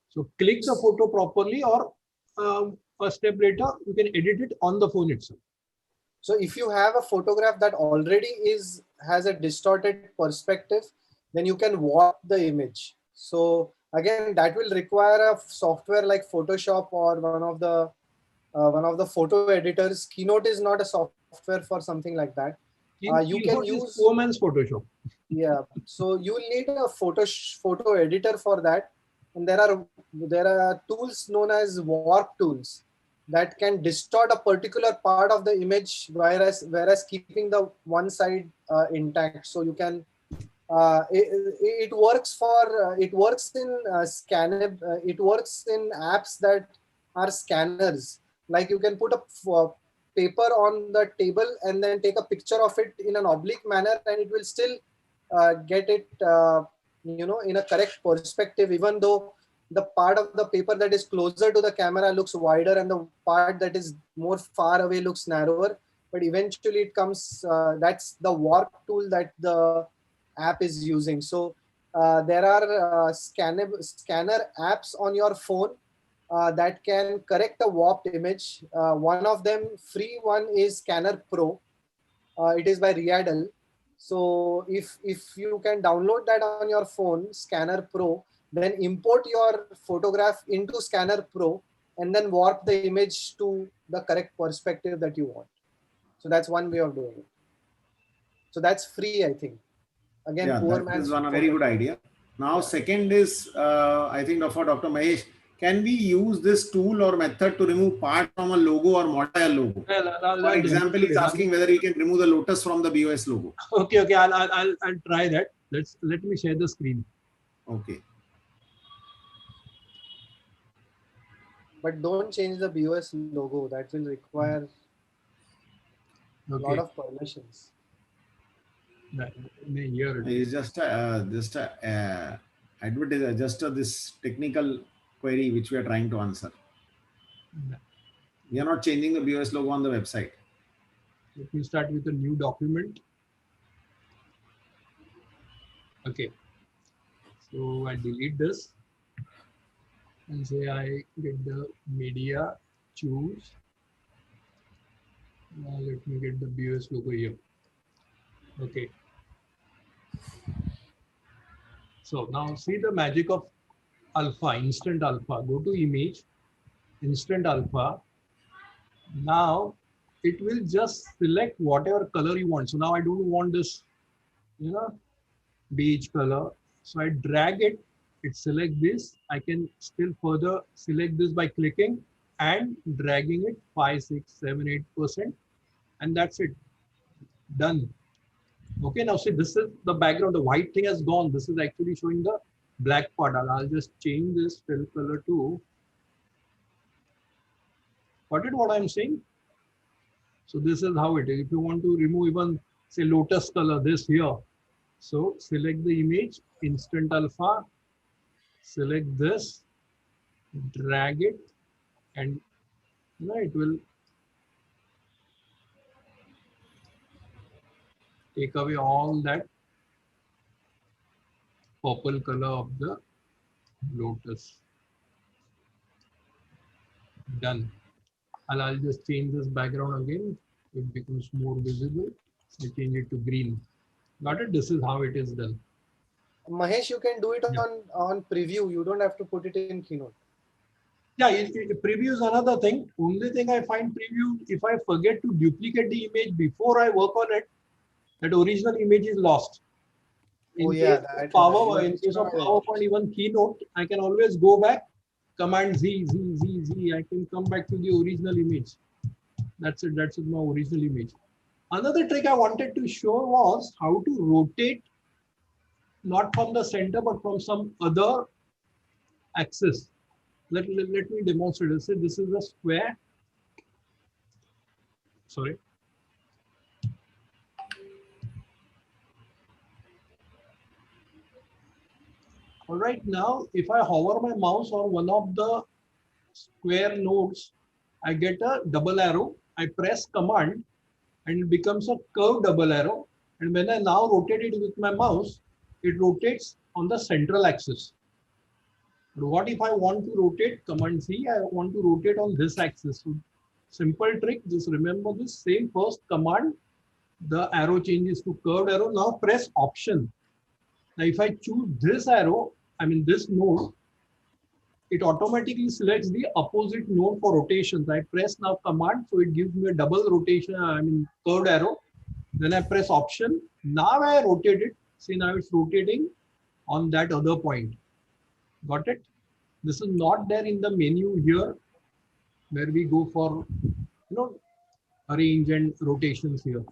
So click the photo properly, or a step later, you can edit it on the phone itself. So if you have a photograph that already has a distorted perspective, then you can warp the image. So again, that will require a software like Photoshop or one of the photo editors. Keynote is not a software for something like that. You can Keynote use is poor man's Photoshop. yeah. So you will need a photo editor for that, and there are tools known as warp tools that can distort a particular part of the image, whereas keeping the one side intact. So you can it works in it works in apps that are scanners. Like you can put a paper on the table and then take a picture of it in an oblique manner, and it will still get it in a correct perspective, even though the part of the paper that is closer to the camera looks wider and the part that is more far away looks narrower. But eventually it comes that's the warp tool that the app is using. So there are scanner apps on your phone that can correct a warped image. One of them, free one, is Scanner Pro. It is by Riadel. So if you can download that on your phone, Scanner Pro, then import your photograph into Scanner Pro and then warp the image to the correct perspective that you want. So that's one way of doing it. So that's free, I think. Again, Yeah, poor that man's is one a very good idea. Now, second is, I think for Dr. Mahesh, can we use this tool or method to remove part from a logo or modify a logo? For example, he's asking whether we can remove the lotus from the BOS logo. Okay, I'll try that. Let me share the screen. Okay. But don't change the BOS logo. That will require a lot of permissions. Here It's just advertise, just this technical query which we are trying to answer. We are not changing the BOS logo on the website. Let me start with a new document. Okay. So I delete this and say I get the media, choose. Now let me get the BOS logo here. Okay. So now see the magic of alpha, instant alpha. Go to image, instant alpha. Now it will just select whatever color you want. So now I don't want this, beige color. So I drag it, it select this. I can still further select this by clicking and dragging it 5, 6, 7, 8%. And that's it. Done. Okay, now see, this is the background. The white thing has gone. This is actually showing the black part. I'll just change this fill color to. Got it what I'm saying? So this is how it is. If you want to remove even say lotus color, this here. So select the image, instant alpha, select this, drag it, and it will take away all that purple color of the lotus. Done. I'll just change this background again. It becomes more visible. I change it to green. Got it? This is how it is done. Mahesh, you can do it on preview. You don't have to put it in Keynote. Yeah, preview is another thing. Only thing I find preview, if I forget to duplicate the image before I work on it, that original image is lost. In case of PowerPoint, even Keynote, I can always go back, Command Z, I can come back to the original image. That's it. That's my original image. Another trick I wanted to show was how to rotate, not from the center, but from some other axis. let me demonstrate. Let's say this is a square. Sorry. All right, now if I hover my mouse on one of the square nodes, I get a double arrow. I press command and it becomes a curved double arrow. And when I now rotate it with my mouse, it rotates on the central axis. But what if I want to rotate, command C, I want to rotate on this axis. So simple trick, just remember this same first command, the arrow changes to curved arrow. Now press option. Now if I choose this arrow, this node, it automatically selects the opposite node for rotations. I press now command, so it gives me a double rotation, curved arrow. Then I press option. Now I rotate it. See, now it's rotating on that other point. Got it? This is not there in the menu here, where we go for, arrange and rotations here.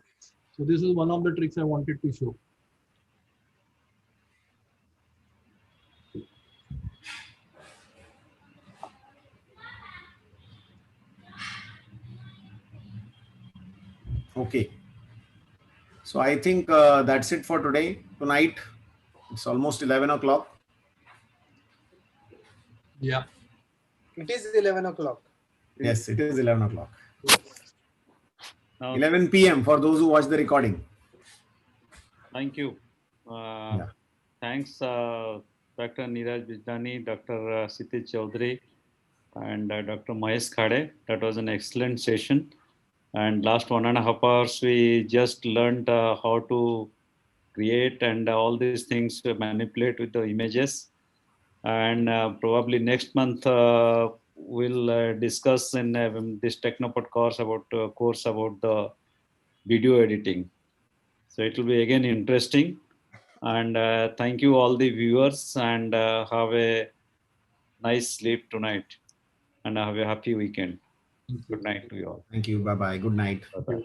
So this is one of the tricks I wanted to show. Okay. So I think that's it for today. Tonight, it's almost 11 o'clock. Yeah. It is 11 o'clock. Yes, it is 11 o'clock. Now, 11 p.m. for those who watch the recording. thank you. Yeah. Thanks, Dr. Neeraj Bijlani, Dr. Kshitij Chaudhary, and Dr. Mahesh Khade. That was an excellent session. And last 1.5 hours, we just learned how to create and all these things to manipulate with the images. And probably next month, we'll discuss in this Technopod course about the video editing. So it will be again interesting. And thank you all the viewers, and have a nice sleep tonight, and have a happy weekend. Good night to you all. Thank you. Bye-bye. Good night. Bye-bye.